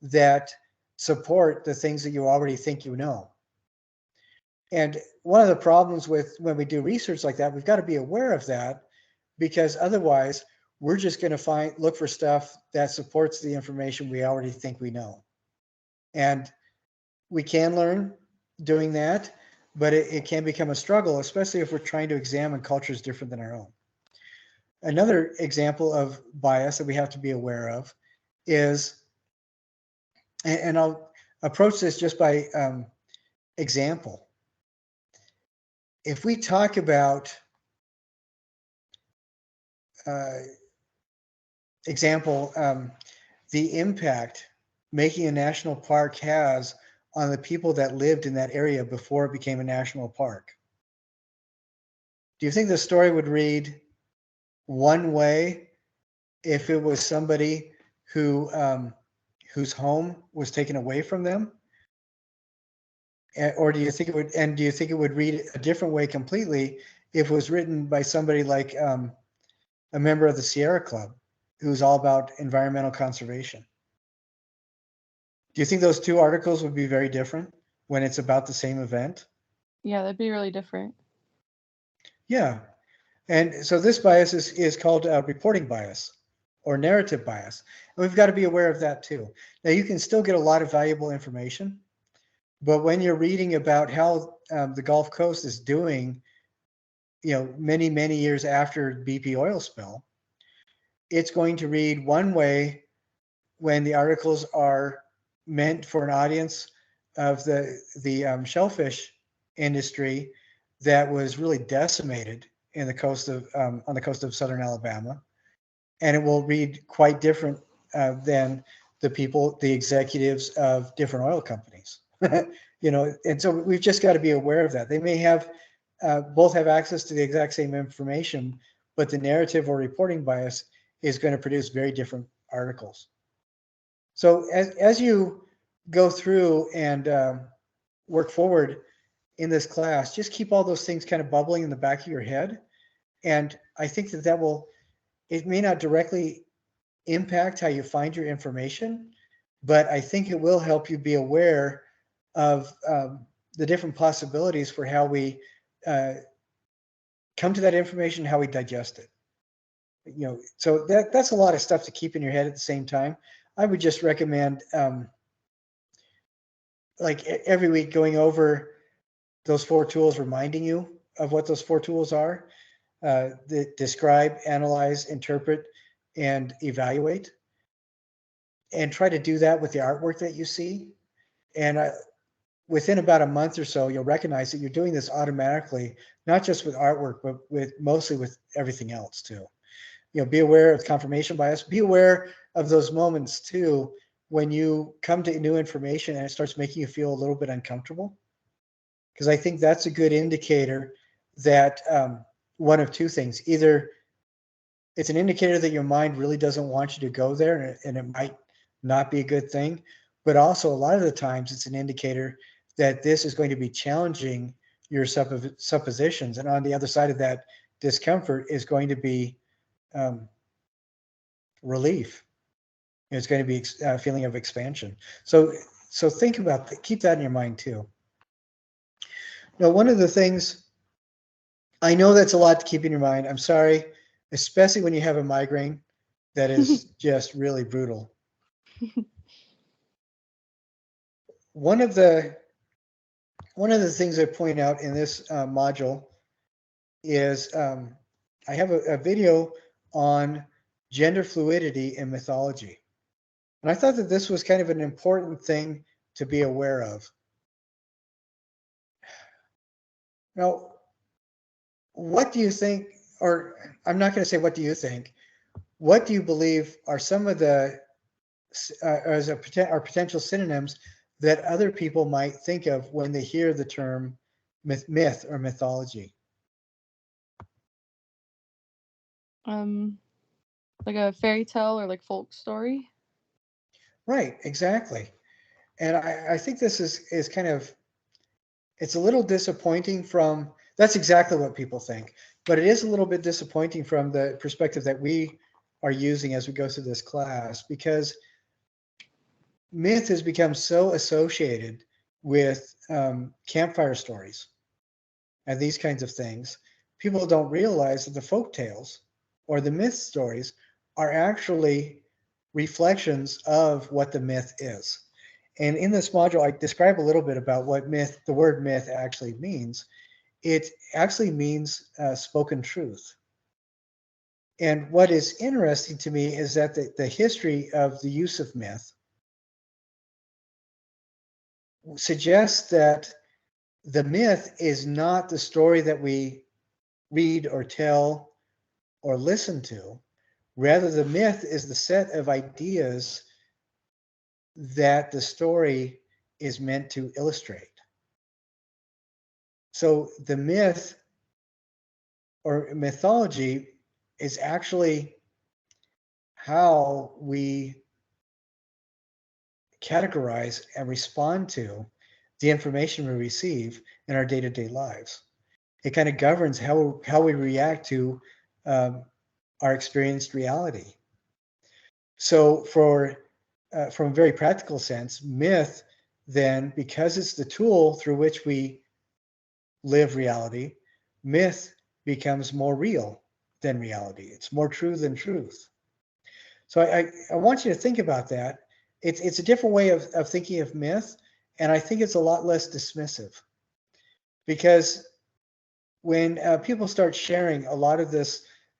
that support the things that you already think you know. And one of the problems with when we do research like that, we've got to be aware of that, because otherwise we're just going to look for stuff that supports the information we already think we know. And we can learn doing that, but it can become a struggle, especially if we're trying to examine cultures different than our own. Another example of bias that we have to be aware of is, and I'll approach this just by example. If we talk about the impact making a national park has on the people that lived in that area before it became a national park. Do you think the story would read one way if it was somebody who whose home was taken away from them? Or do you think it would, and do you think it would read a different way completely if it was written by somebody like a member of the Sierra Club, who's all about environmental conservation? Do you think those two articles would be very different when it's about the same event? Yeah, that'd be really different. Yeah. And so this bias is called reporting bias or narrative bias. And we've got to be aware of that too. Now, you can still get a lot of valuable information, but when you're reading about how the Gulf Coast is doing, many, many years after BP oil spill, it's going to read one way when the articles are meant for an audience of the shellfish industry that was really decimated in the coast of on the coast of southern Alabama, and it will read quite different than the executives of different oil companies. And so we've just got to be aware of that. They may have both have access to the exact same information, but the narrative or reporting bias is going to produce very different articles. So as you go through and work forward in this class, just keep all those things kind of bubbling in the back of your head. And I think it may not directly impact how you find your information, but I think it will help you be aware of the different possibilities for how we come to that information, how we digest it. So that's a lot of stuff to keep in your head at the same time. I would just recommend like every week going over those 4 tools, reminding you of what those 4 tools are: describe, analyze, interpret, and evaluate. And try to do that with the artwork that you see. And within about a month or so, you'll recognize that you're doing this automatically, not just with artwork, but mostly with everything else too. Be aware of confirmation bias. Be aware of those moments too when you come to new information and it starts making you feel a little bit uncomfortable. Because I think that's a good indicator that one of 2 things: either it's an indicator that your mind really doesn't want you to go there, and it might not be a good thing, but also a lot of the times it's an indicator that this is going to be challenging your suppositions, and on the other side of that discomfort is going to be relief. It's going to be a feeling of expansion. So think about that. Keep that in your mind too. Now, one of the things, I know that's a lot to keep in your mind. I'm sorry, especially when you have a migraine that is just really brutal. One of the things I point out in this module is I have a video on gender fluidity in mythology. And I thought that this was kind of an important thing to be aware of. Now, what do you think, or I'm not going to say what do you think, what do you believe are some of the are potential synonyms that other people might think of when they hear the term myth or mythology? Like a fairy tale or like folk story. Right, exactly. And I think this is kind of, it's a little disappointing from, that's exactly what people think, but it is a little bit disappointing from the perspective that we are using as we go through this class, because myth has become so associated with campfire stories and these kinds of things. People don't realize that the folk tales or the myth stories are actually reflections of what the myth is. And in this module, I describe a little bit about what myth, the word myth actually means. It actually means spoken truth. And what is interesting to me is that the history of the use of myth suggests that the myth is not the story that we read or tell or listen to. Rather, the myth is the set of ideas that the story is meant to illustrate. So the myth or mythology is actually how we categorize and respond to the information we receive in our day-to-day lives. It kind of governs how we react to our experienced reality. So from a very practical sense, myth then, because it's the tool through which we live reality, myth becomes more real than reality. It's more true than truth. So I want you to think about that. It's a different way of thinking of myth, and I think it's a lot less dismissive. Because when people start sharing a lot of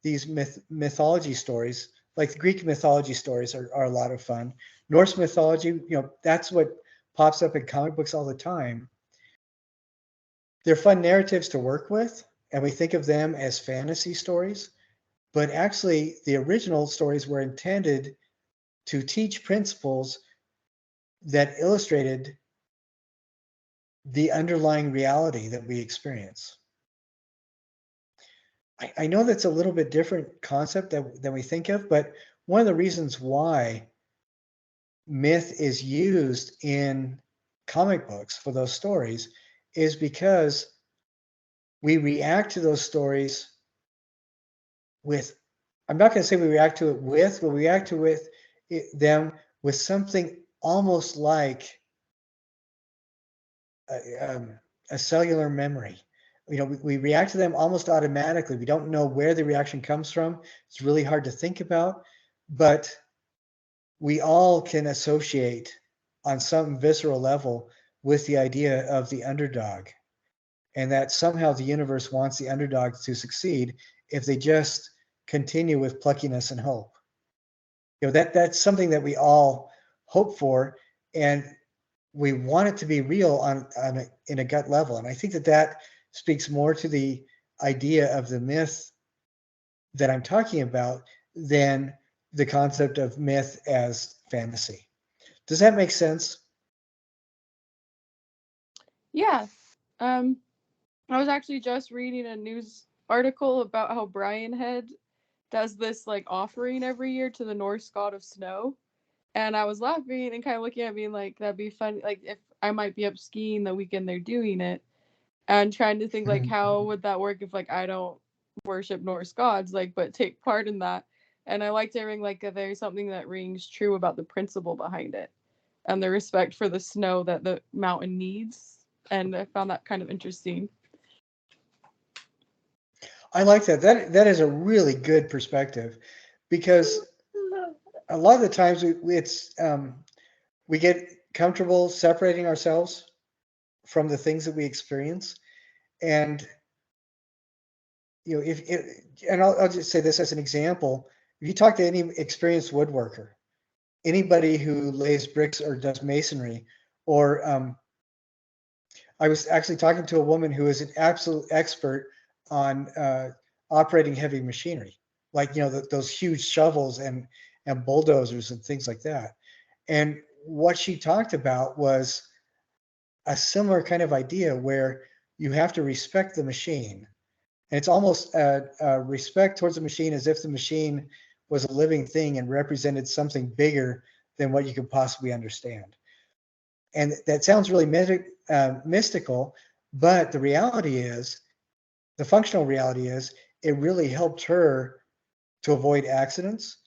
these mythology stories, like the Greek mythology stories are a lot of fun. Norse mythology, that's what pops up in comic books all the time. They're fun narratives to work with, and we think of them as fantasy stories, but actually the original stories were intended to teach principles that illustrated the underlying reality that we experience. I know that's a little bit different concept than we think of, but one of the reasons why myth is used in comic books for those stories is because we react to those stories with, I'm not going to say we react to it with, but we react to them with something almost like a cellular memory. We react to them almost automatically. We don't know where the reaction comes from. It's really hard to think about, but we all can associate on some visceral level with the idea of the underdog, and that somehow the universe wants the underdog to succeed if they just continue with pluckiness and hope. That's something that we all hope for, and we want it to be real in a gut level. And I think that speaks more to the idea of the myth that I'm talking about than the concept of myth as fantasy. Does that make sense? Yeah. I was actually just reading a news article about how Brian Head does this like offering every year to the Norse god of snow. And I was laughing and kind of looking at me like that'd be fun, like if I might be up skiing the weekend they're doing it, and trying to think like how would that work if like I don't worship Norse gods, like but take part in that. And I liked hearing like that there's something that rings true about the principle behind it and the respect for the snow that the mountain needs. And I found that kind of interesting. I like that. That is a really good perspective, because a lot of the times we get comfortable separating ourselves from the things that we experience, and and I'll just say this as an example. If you talk to any experienced woodworker, anybody who lays bricks or does masonry, or I was actually talking to a woman who is an absolute expert on operating heavy machinery. like those huge shovels and bulldozers and things like that. And what she talked about was a similar kind of idea where you have to respect the machine. And it's almost a respect towards the machine as if the machine was a living thing and represented something bigger than what you could possibly understand. And that sounds really mystical, but the reality is, the functional reality is, it really helped her to avoid accidents.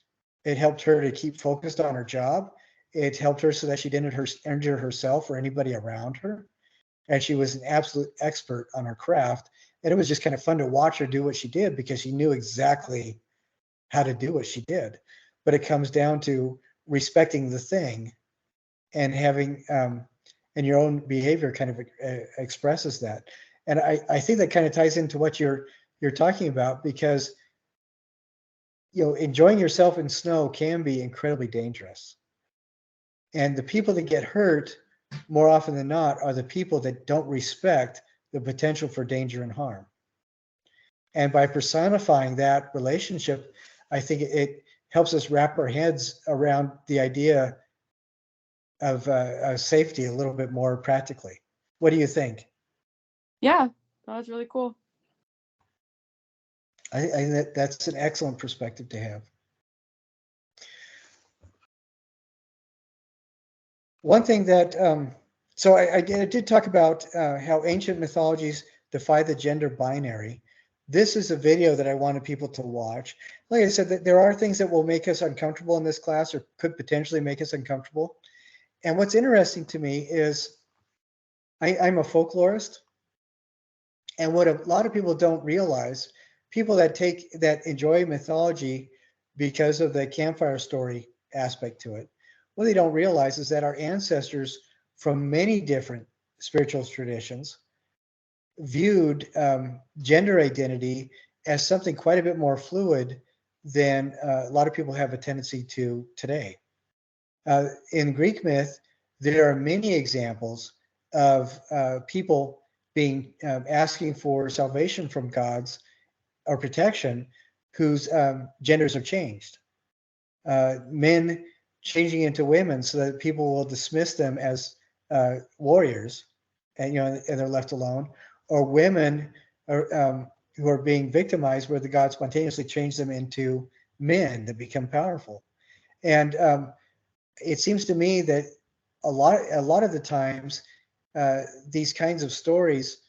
It helped her to keep focused on her job. It helped her so that she didn't injure herself or anybody around her. And she was an absolute expert on her craft. And it was just kind of fun to watch her do what she did because she knew exactly how to do what she did. But it comes down to respecting the thing and having, and your own behavior kind of expresses that. And I think that kind of ties into what you're talking about, because enjoying yourself in snow can be incredibly dangerous. And the people that get hurt more often than not are the people that don't respect the potential for danger and harm. And by personifying that relationship, I think it helps us wrap our heads around the idea of safety a little bit more practically. What do you think? Yeah, that was really cool. I think that's an excellent perspective to have. One thing that, so I did talk about how ancient mythologies defy the gender binary. This is a video that I wanted people to watch. Like I said, that there are things that will make us uncomfortable in this class, or could potentially make us uncomfortable. And what's interesting to me is I'm a folklorist. And what a lot of people don't realize, people that enjoy mythology because of the campfire story aspect to it, what they don't realize is that our ancestors from many different spiritual traditions viewed gender identity as something quite a bit more fluid than a lot of people have a tendency to today. In Greek myth, there are many examples of people being asking for salvation from gods or protection whose genders are changed. Men changing into women so that people will dismiss them as warriors, and and they're left alone, or women who are being victimized, where the gods spontaneously change them into men that become powerful. And it seems to me that a lot of the times these kinds of stories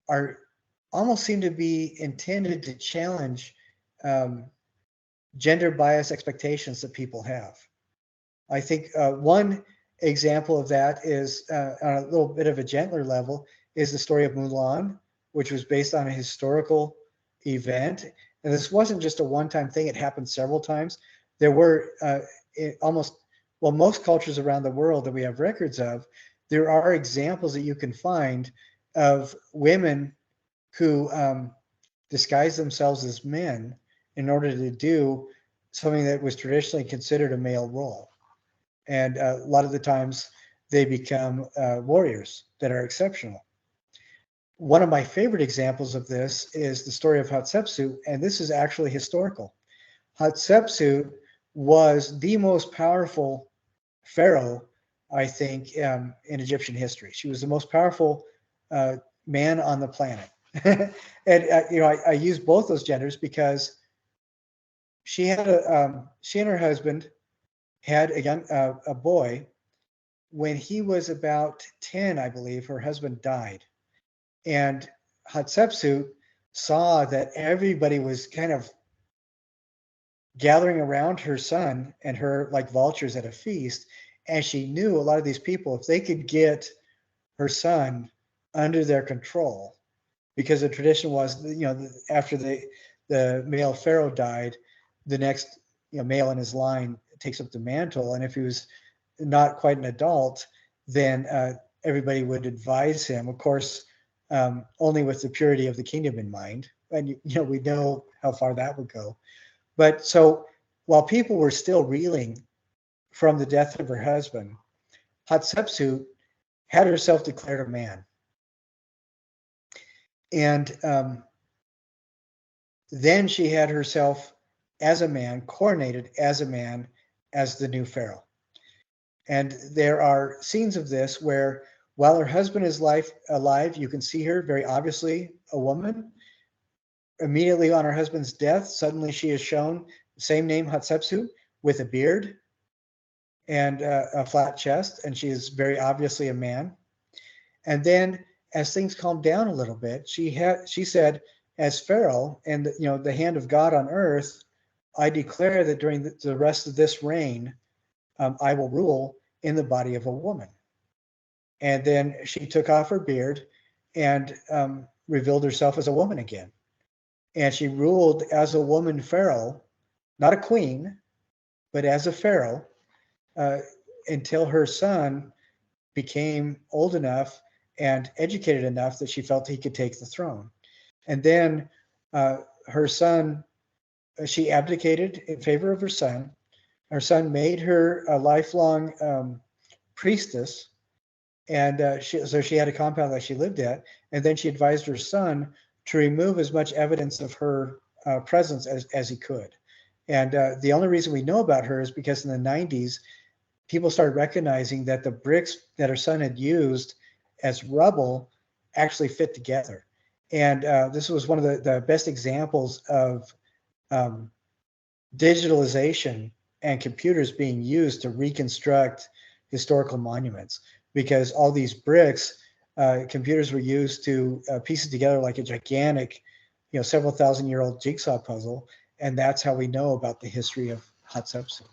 are almost seem to be intended to challenge gender bias expectations that people have. I think one example of that is on a little bit of a gentler level is the story of Mulan, which was based on a historical event. And this wasn't just a one-time thing. It happened several times. There were most cultures around the world that we have records of, there are examples that you can find of women who disguise themselves as men in order to do something that was traditionally considered a male role. And a lot of the times they become warriors that are exceptional. One of my favorite examples of this is the story of Hatshepsut, and this is actually historical. Hatshepsut was the most powerful pharaoh, I think, in Egyptian history. She was the most powerful man on the planet. And I use both those genders because she and her husband had a boy. When he was about 10, I believe, her husband died. And Hatshepsut saw that everybody was kind of gathering around her son and her like vultures at a feast. And she knew a lot of these people, if they could get her son under their control, because the tradition was, after the male pharaoh died, the next male in his line takes up the mantle. And if he was not quite an adult, then everybody would advise him, of course, only with the purity of the kingdom in mind. And we know how far that would go. But so while people were still reeling from the death of her husband, Hatshepsut had herself declared a man. And then she had herself as a man, coronated as a man, as the new pharaoh. And there are scenes of this where while her husband is alive, you can see her very obviously a woman. Immediately on her husband's death, suddenly she is shown, same name, Hatshepsut, with a beard and a flat chest, and she is very obviously a man. And then as things calmed down a little bit, she said, as Pharaoh and the hand of God on earth, I declare that during the rest of this reign, I will rule in the body of a woman. And then she took off her beard and revealed herself as a woman again. And she ruled as a woman pharaoh, not a queen, but as a pharaoh, until her son became old enough and educated enough that she felt he could take the throne. And then her son, she abdicated in favor of her son. Her son made her a lifelong priestess, and so she had a compound that she lived at. And then she advised her son to remove as much evidence of her presence as he could. And the only reason we know about her is because in the 90s, people started recognizing that the bricks that her son had used as rubble actually fit together. And this was one of the best examples of digitalization and computers being used to reconstruct historical monuments, because all these bricks, computers were used to piece it together like a gigantic, several thousand-year-old jigsaw puzzle. And that's how we know about the history of Hatshepsut.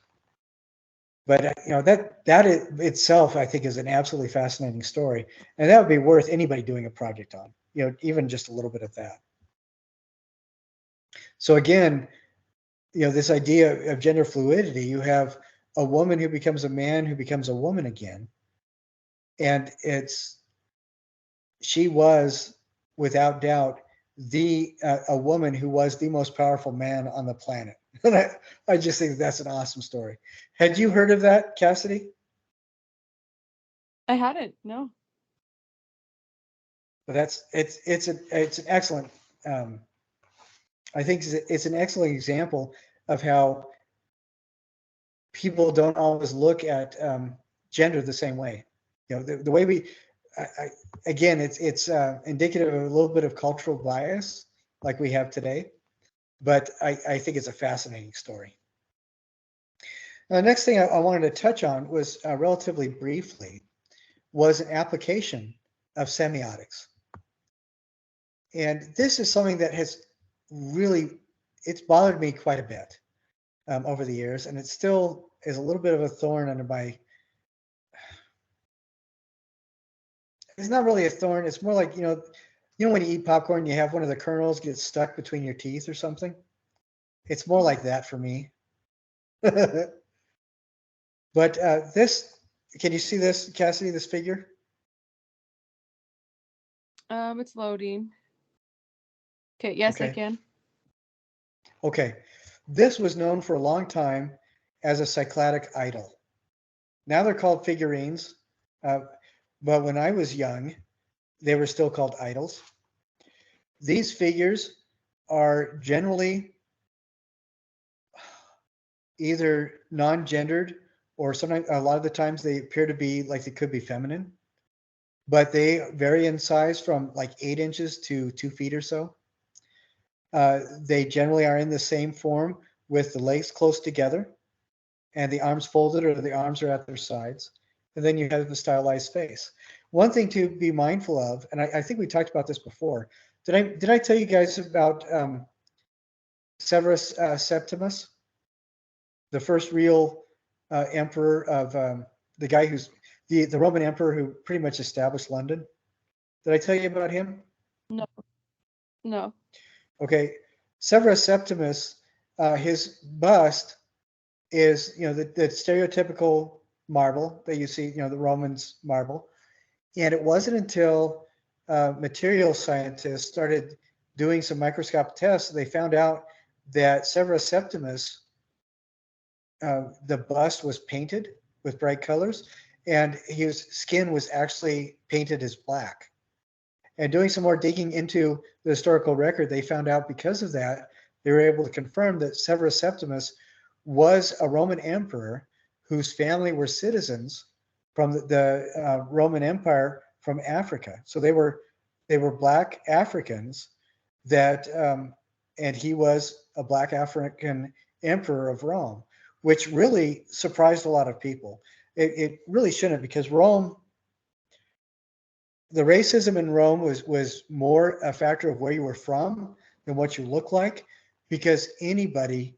But that itself, I think, is an absolutely fascinating story, and that would be worth anybody doing a project on. Even just a little bit of that. So again, this idea of gender fluidity. You have a woman who becomes a man, who becomes a woman again, and she was without doubt a woman who was the most powerful man on the planet. And I just think that's an awesome story. Had you heard of that, Cassidy? I hadn't, no. But it's an excellent. I think it's an excellent example of how people don't always look at gender the same way. The way we, again, it's indicative of a little bit of cultural bias like we have today. But I think it's a fascinating story. Now, the next thing I wanted to touch on was relatively briefly was an application of semiotics. And this is something that has really, it's bothered me quite a bit over the years, and it still is a little bit of a thorn under my, it's not really a thorn, it's more like, when you eat popcorn, you have one of the kernels get stuck between your teeth or something. It's more like that for me. But this, can you see this, Cassidy, this figure? It's loading. Okay, yes, I can. Okay, this was known for a long time as a cycladic idol. Now they're called figurines, but when I was young, they were still called idols. These figures are generally either non-gendered, or sometimes, a lot of the times, they appear to be like they could be feminine, but they vary in size from like 8 inches to 2 feet or so. They generally are in the same form with the legs close together and the arms folded, or the arms are at their sides. And then you have the stylized face. One thing to be mindful of, and I think we talked about this before. Did I tell you guys about Severus Septimus, the first real emperor of the guy who's the Roman emperor who pretty much established London? Did I tell you about him? No. Okay, Severus Septimus, his bust is, the stereotypical marble that you see, the Romans marble. And it wasn't until material scientists started doing some microscopic tests, they found out that Severus Septimus, the bust was painted with bright colors, and his skin was actually painted as black. And doing some more digging into the historical record, they found out because of that, they were able to confirm that Severus Septimus was a Roman emperor whose family were citizens from the Roman Empire from Africa. So they were black Africans that, and he was a black African emperor of Rome, which really surprised a lot of people. It really shouldn't, because Rome, the racism in Rome was more a factor of where you were from than what you look like, because anybody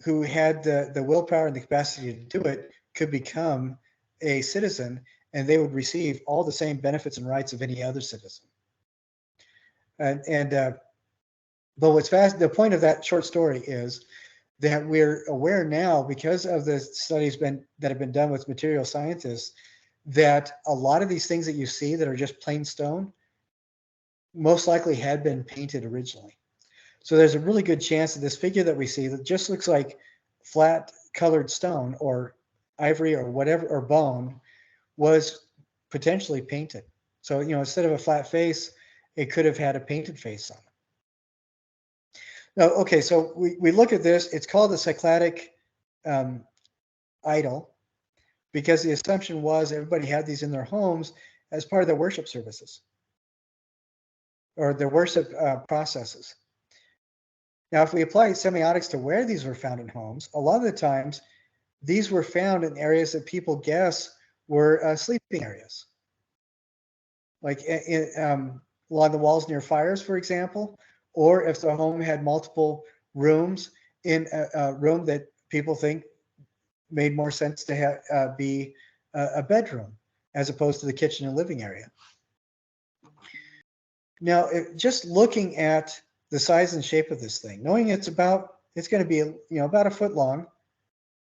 who had the willpower and the capacity to do it could become a citizen, and they would receive all the same benefits and rights of any other citizen. But what's the point of that short story is that we're aware now, because of the studies that have been done with material scientists, that a lot of these things that you see that are just plain stone most likely had been painted originally. So there's a really good chance that this figure that we see that just looks like flat colored stone or ivory or whatever, or bone, was potentially painted. So, instead of a flat face, it could have had a painted face on it. Now, okay, so we look at this. It's called the Cycladic idol, because the assumption was everybody had these in their homes as part of their worship services or their worship processes. Now, if we apply semiotics to where these were found in homes, a lot of the times these were found in areas that people guess were sleeping areas, like along the walls near fires, for example, or if the home had multiple rooms in a room that people think made more sense to be a bedroom as opposed to the kitchen and living area. Now, just looking at the size and shape of this thing, knowing it's going to be about a foot long,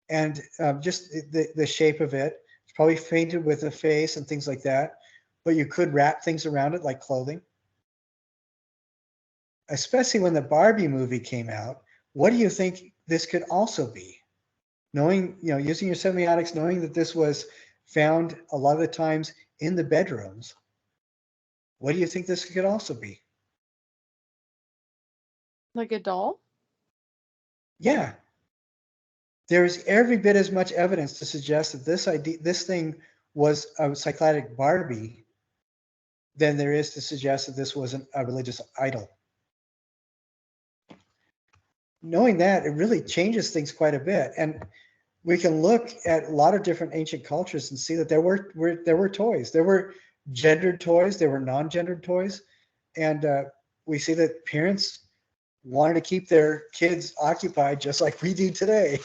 and just the shape of it, it's probably painted with a face and things like that, but you could wrap things around it like clothing. Especially when the Barbie movie came out, what do you think this could also be? Knowing, using your semiotics, knowing that this was found a lot of the times in the bedrooms, what do you think this could also be? Like a doll? Yeah. There's every bit as much evidence to suggest that this thing was a Cycladic Barbie than there is to suggest that this was a religious idol. Knowing that, it really changes things quite a bit. And we can look at a lot of different ancient cultures and see that there were toys. There were gendered toys. There were non-gendered toys. And we see that parents wanted to keep their kids occupied just like we do today.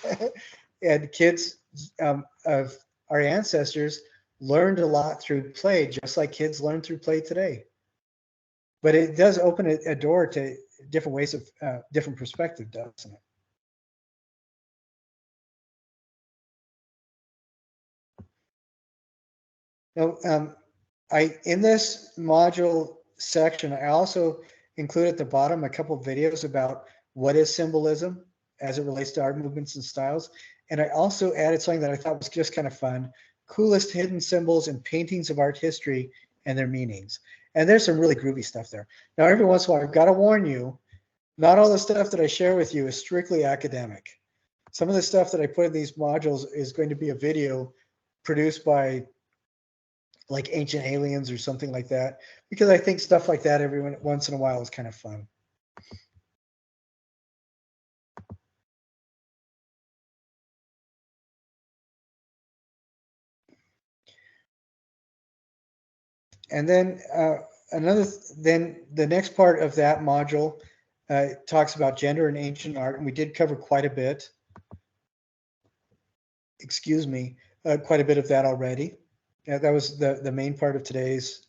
And kids of our ancestors learned a lot through play, just like kids learn through play today. But it does open a door to different ways of different perspective, doesn't it? Now, in this module section, I also include at the bottom a couple of videos about what is symbolism as it relates to art movements and styles. And I also added something that I thought was just kind of fun: coolest hidden symbols in paintings of art history and their meanings. And there's some really groovy stuff there. Now, every once in a while, I've got to warn you, not all the stuff that I share with you is strictly academic. Some of the stuff that I put in these modules is going to be a video produced by like Ancient Aliens or something like that, because I think stuff like that every once in a while is kind of fun. And then then the next part of that module talks about gender in ancient art, and we did cover quite a bit. Excuse me, quite a bit of that already. That was the main part of today's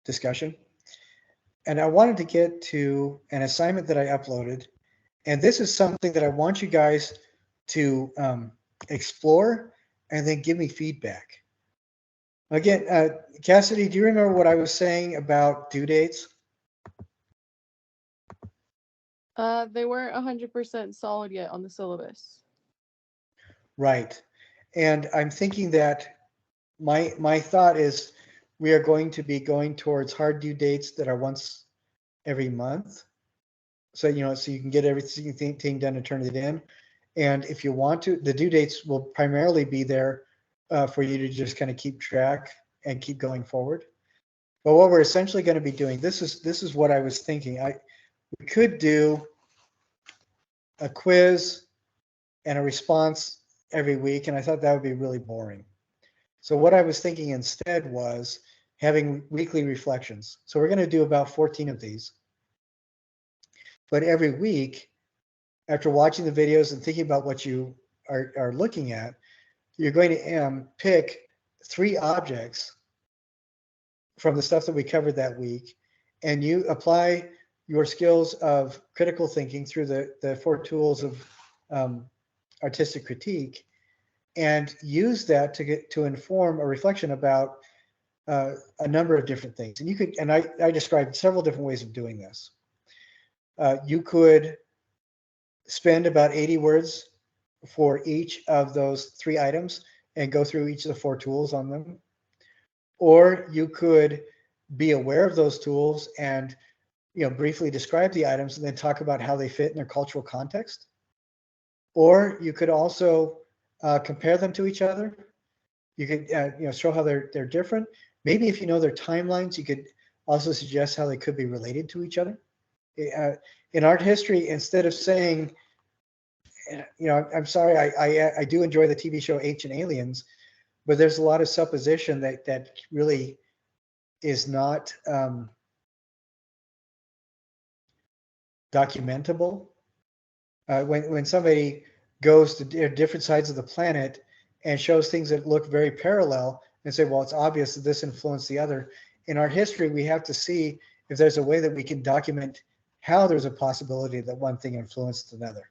discussion. And I wanted to get to an assignment that I uploaded, and this is something that I want you guys to explore and then give me feedback. Again, Cassidy, do you remember what I was saying about due dates? They weren't 100% solid yet on the syllabus. Right. And I'm thinking that my thought is we are going to be going towards hard due dates that are once every month, So, so you can get everything done and turn it in. And if you want to, the due dates will primarily be there for you to just kind of keep track and keep going forward. But what we're essentially going to be doing, this is what I was thinking. We could do a quiz and a response every week, and I thought that would be really boring. So what I was thinking instead was having weekly reflections. So we're going to do about 14 of these. But every week, after watching the videos and thinking about what you are looking at, you're going to pick 3 objects from the stuff that we covered that week, and you apply your skills of critical thinking through the 4 tools of artistic critique, and use that to inform a reflection about a number of different things. And you could, and I described several different ways of doing this. You could spend about 80 words for each of those 3 items and go through each of the 4 tools on them. Or you could be aware of those tools and briefly describe the items and then talk about how they fit in their cultural context. Or you could also compare them to each other. You could show how they're different. Maybe if you know their timelines, you could also suggest how they could be related to each other. In art history, instead of saying, I'm sorry, I do enjoy the TV show Ancient Aliens, but there's a lot of supposition that really is not documentable. When somebody goes to different sides of the planet and shows things that look very parallel and say, well, it's obvious that this influenced the other. In art history, we have to see if there's a way that we can document how there's a possibility that one thing influenced another.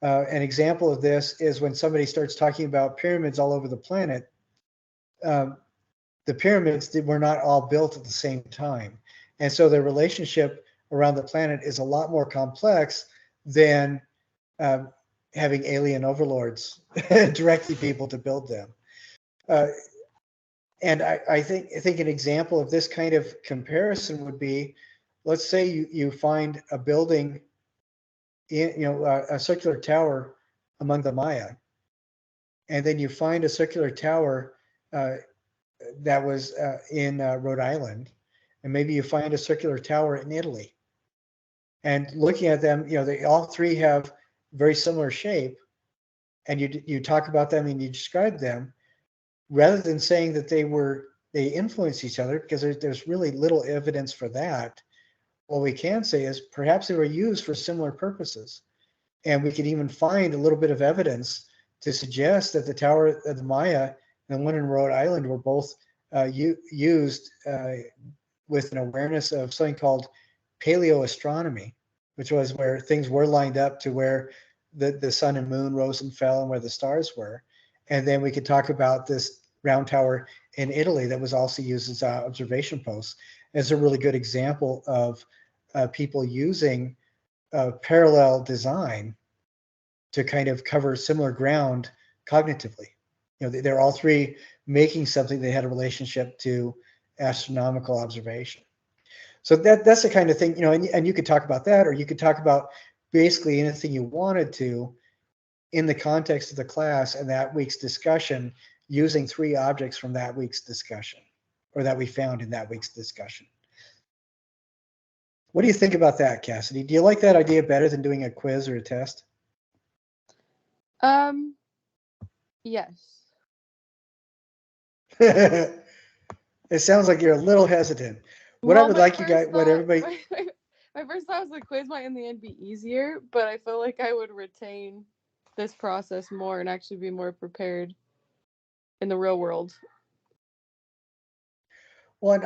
An example of this is when somebody starts talking about pyramids all over the planet. The pyramids were not all built at the same time. And so their relationship around the planet is a lot more complex than having alien overlords directing people to build them. And I think an example of this kind of comparison would be, let's say you find a building, a circular tower among the Maya, and then you find a circular tower that was in Rhode Island, and maybe you find a circular tower in Italy. And looking at them, they all 3 have very similar shape, and you talk about them and you describe them, rather than saying that they influence each other, because there's really little evidence for that. What we can say is perhaps they were used for similar purposes, and we could even find a little bit of evidence to suggest that the tower of the Maya and the one in Rhode Island were both used with an awareness of something called paleoastronomy, which was where things were lined up to where the sun and moon rose and fell and where the stars were. And then we could talk about this round tower in Italy that was also used as observation posts. It's a really good example of people using parallel design to kind of cover similar ground cognitively. They're all 3 making something that had a relationship to astronomical observation. So that's the kind of thing, and you could talk about that, or you could talk about basically anything you wanted to in the context of the class and that week's discussion, using 3 objects from that week's discussion, or that we found in that week's discussion. What do you think about that, Cassidy? Do you like that idea better than doing a quiz or a test? Yes. It sounds like you're a little hesitant. What I would like you guys, what everybody. My first thought was the quiz might in the end be easier, but I feel like I would retain this process more and actually be more prepared in the real world. Well, and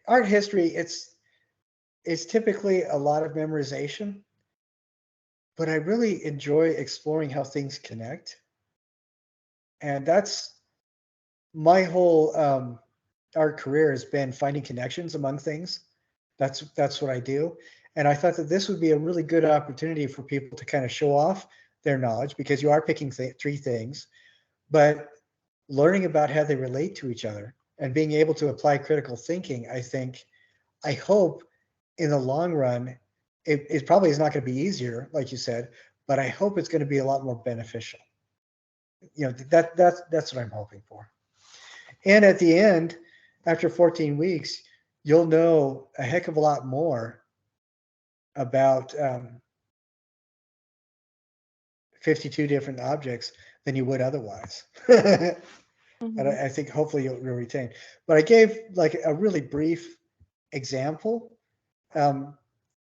art history, it's typically a lot of memorization, but I really enjoy exploring how things connect. And that's my whole art career has been finding connections among things. That's what I do. And I thought that this would be a really good opportunity for people to kind of show off their knowledge, because you are picking 3 things, but learning about how they relate to each other and being able to apply critical thinking, I hope in the long run it probably is not going to be easier, like you said, but I hope it's going to be a lot more beneficial. That's what I'm hoping for. And at the end, after 14 weeks, you'll know a heck of a lot more about 52 different objects than you would otherwise. And I think hopefully you'll retain. But I gave like a really brief example. And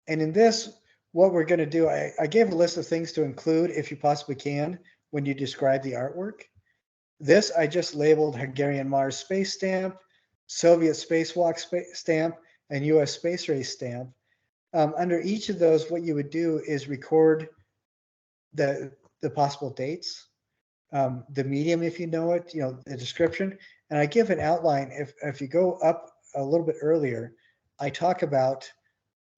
in this, what we're going to do, I gave a list of things to include if you possibly can when you describe the artwork. This I just labeled Hungarian Mars space stamp, Soviet spacewalk stamp, and US space race stamp. Under each of those, what you would do is record the possible dates, the medium if you know it, the description, and I give an outline. If you go up a little bit earlier, I talk about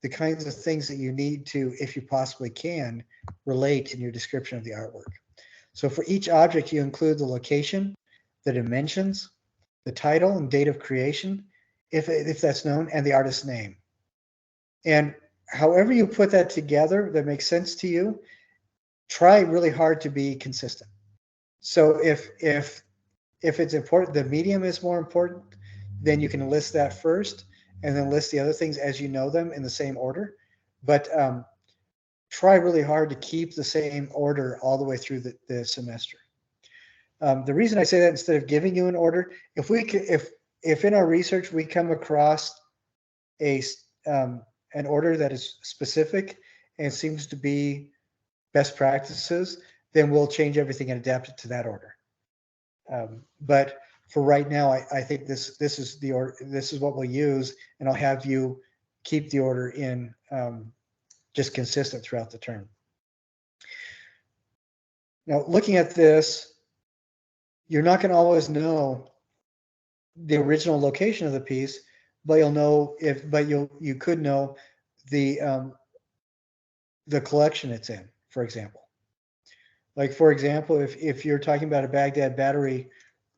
the kinds of things that you need to, if you possibly can, relate in your description of the artwork. So for each object, you include the location, the dimensions, the title and date of creation, if that's known, and the artist's name. And however you put that together that makes sense to you, try really hard to be consistent. So if it's important, the medium is more important, then you can list that first and then list the other things as you know them in the same order. But try really hard to keep the same order all the way through the semester. The reason I say that instead of giving you an order, if in our research we come across an order that is specific and seems to be best practices, then we'll change everything and adapt it to that order. But for right now, I think this is the order. This is what we'll use, and I'll have you keep the order in just consistent throughout the term. Now, looking at this, you're not going to always know the original location of the piece, but you'll know you could know the collection it's in, for example. Like, for example, if you're talking about a Baghdad battery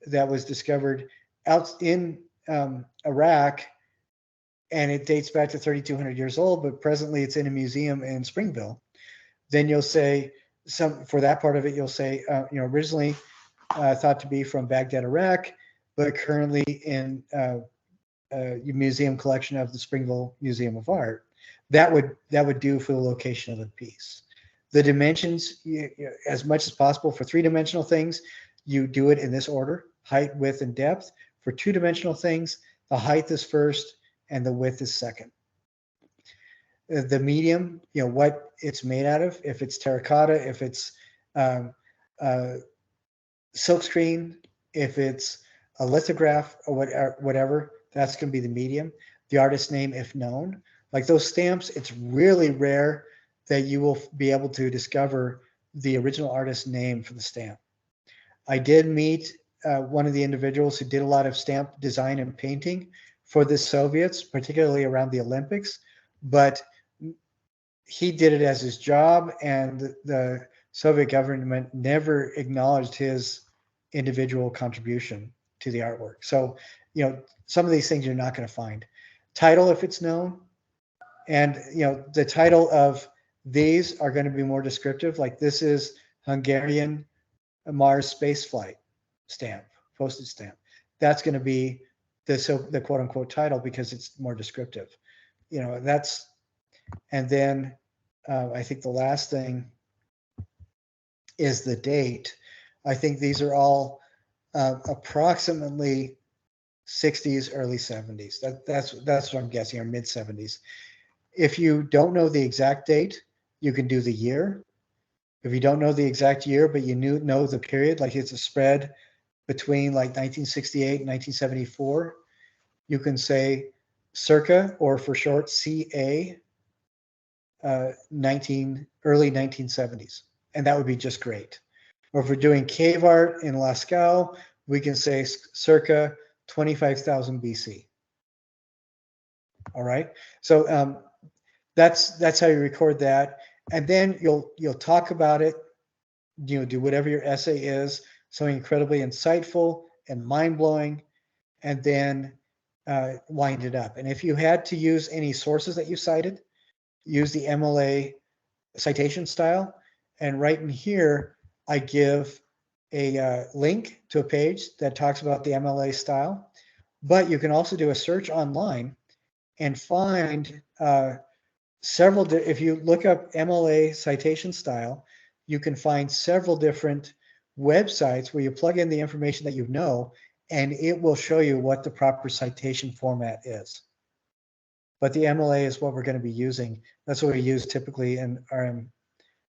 that was discovered out in Iraq, and it dates back to 3,200 years old, but presently it's in a museum in Springville, then you'll say, for that part of it, you'll say, originally thought to be from Baghdad, Iraq, but currently in a museum collection of the Springville Museum of Art. That would do for the location of the piece. The dimensions, as much as possible for three-dimensional things, you do it in this order: height, width, and depth. For two-dimensional things, the height is first and the width is second. The medium, what it's made out of, if it's terracotta, if it's silkscreen, if it's a lithograph or whatever, that's going to be the medium. The artist's name, if known. Like those stamps, it's really rare that you will be able to discover the original artist's name for the stamp. I did meet one of the individuals who did a lot of stamp design and painting for the Soviets, particularly around the Olympics, but he did it as his job, and the Soviet government never acknowledged his individual contribution to the artwork. So, some of these things you're not going to find. Title, if it's known, and the title of these are going to be more descriptive. Like this is Hungarian Mars spaceflight stamp, postage stamp. That's going to be the quote unquote title because it's more descriptive. And then I think the last thing is the date. I think these are all approximately 60s, early 70s. That's what I'm guessing, or mid 70s. If you don't know the exact date, you can do the year. If you don't know the exact year, but you know the period, like it's a spread between like 1968 and 1974, you can say circa, or for short, CA, early 1970s, and that would be just great. Or if we're doing cave art in Lascaux, we can say circa 25,000 BC. All right, so that's how you record that, and then you'll talk about it. Do whatever your essay is, something incredibly insightful and mind-blowing, and then wind it up. And if you had to use any sources that you cited, use the MLA citation style. And right in here, I give a link to a page that talks about the MLA style. But you can also do a search online and find several, if you look up MLA citation style, you can find several different websites where you plug in the information that you know, and it will show you what the proper citation format is. But the MLA is what we're going to be using. That's what we use typically in our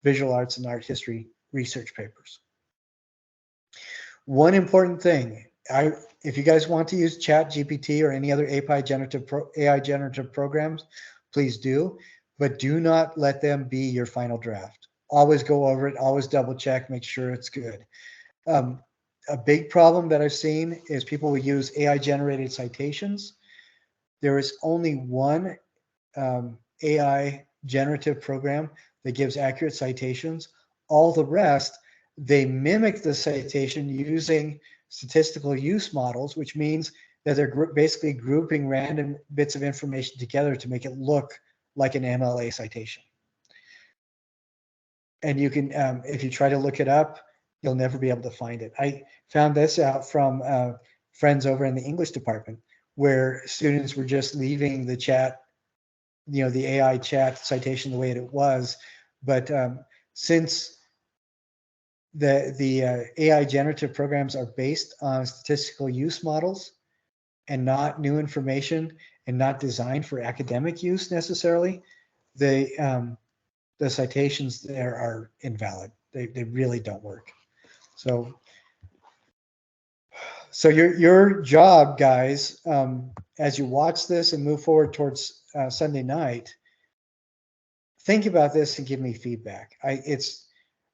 visual arts and art history research papers. One important thing, if you guys want to use ChatGPT or any other AI generative programs, please do, but do not let them be your final draft. Always go over it, always double check, make sure it's good. A big problem that I've seen is people will use AI generated citations. There is only one AI generative program that gives accurate citations. All the rest, they mimic the citation using statistical use models, which means that they're basically grouping random bits of information together to make it look like an MLA citation. And you can, if you try to look it up, you'll never be able to find it. I found this out from friends over in the English department, where students were just leaving the chat, you know, the AI chat citation the way it was. But since the AI generative programs are based on statistical use models and not new information and not designed for academic use necessarily, the citations there are invalid. They really don't work. So your job, guys, as you watch this and move forward towards Sunday night, think about this and give me feedback.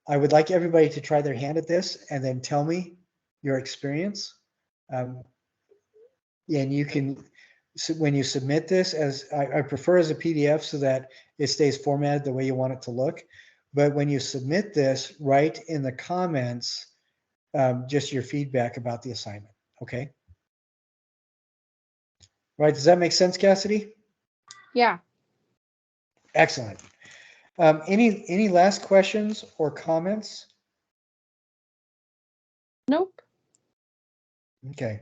I would like everybody to try their hand at this and then tell me your experience. And you can, when you submit this, as I prefer as a PDF so that it stays formatted the way you want it to look. But when you submit this, write in the comments just your feedback about the assignment. Okay. Right. Does that make sense, Cassidy? Yeah. Excellent. Any last questions or comments? Nope. Okay.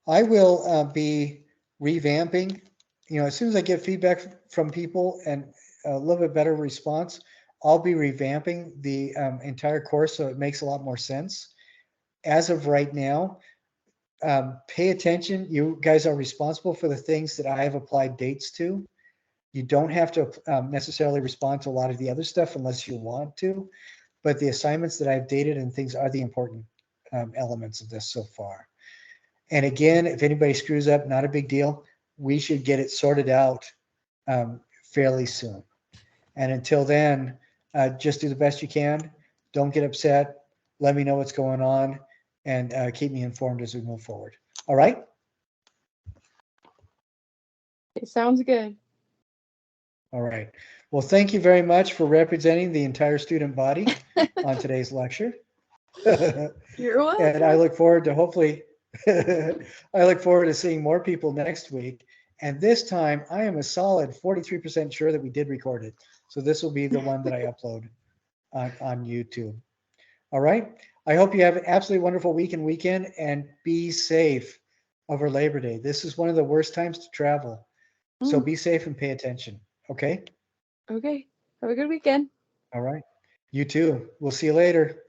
I will be revamping, you know, as soon as I get feedback from people and a little bit better response, I'll be revamping the entire course so it makes a lot more sense. As of right now, pay attention. You guys are responsible for the things that I have applied dates to. You don't have to necessarily respond to a lot of the other stuff unless you want to, but the assignments that I've dated and things are the important elements of this so far. And again, if anybody screws up, not a big deal. We should get it sorted out fairly soon. And until then, just do the best you can. Don't get upset. Let me know what's going on and keep me informed as we move forward. All right? It sounds good. All right. Well, thank you very much for representing the entire student body on today's lecture. You're welcome. And I look forward to hopefully, I look forward to seeing more people next week. And this time I am a solid 43% sure that we did record it. So this will be the one that I upload on YouTube. All right. I hope you have an absolutely wonderful week and weekend and be safe over Labor Day. This is one of the worst times to travel. So be safe and pay attention. Okay. Okay. Have a good weekend. All right. You too. We'll see you later.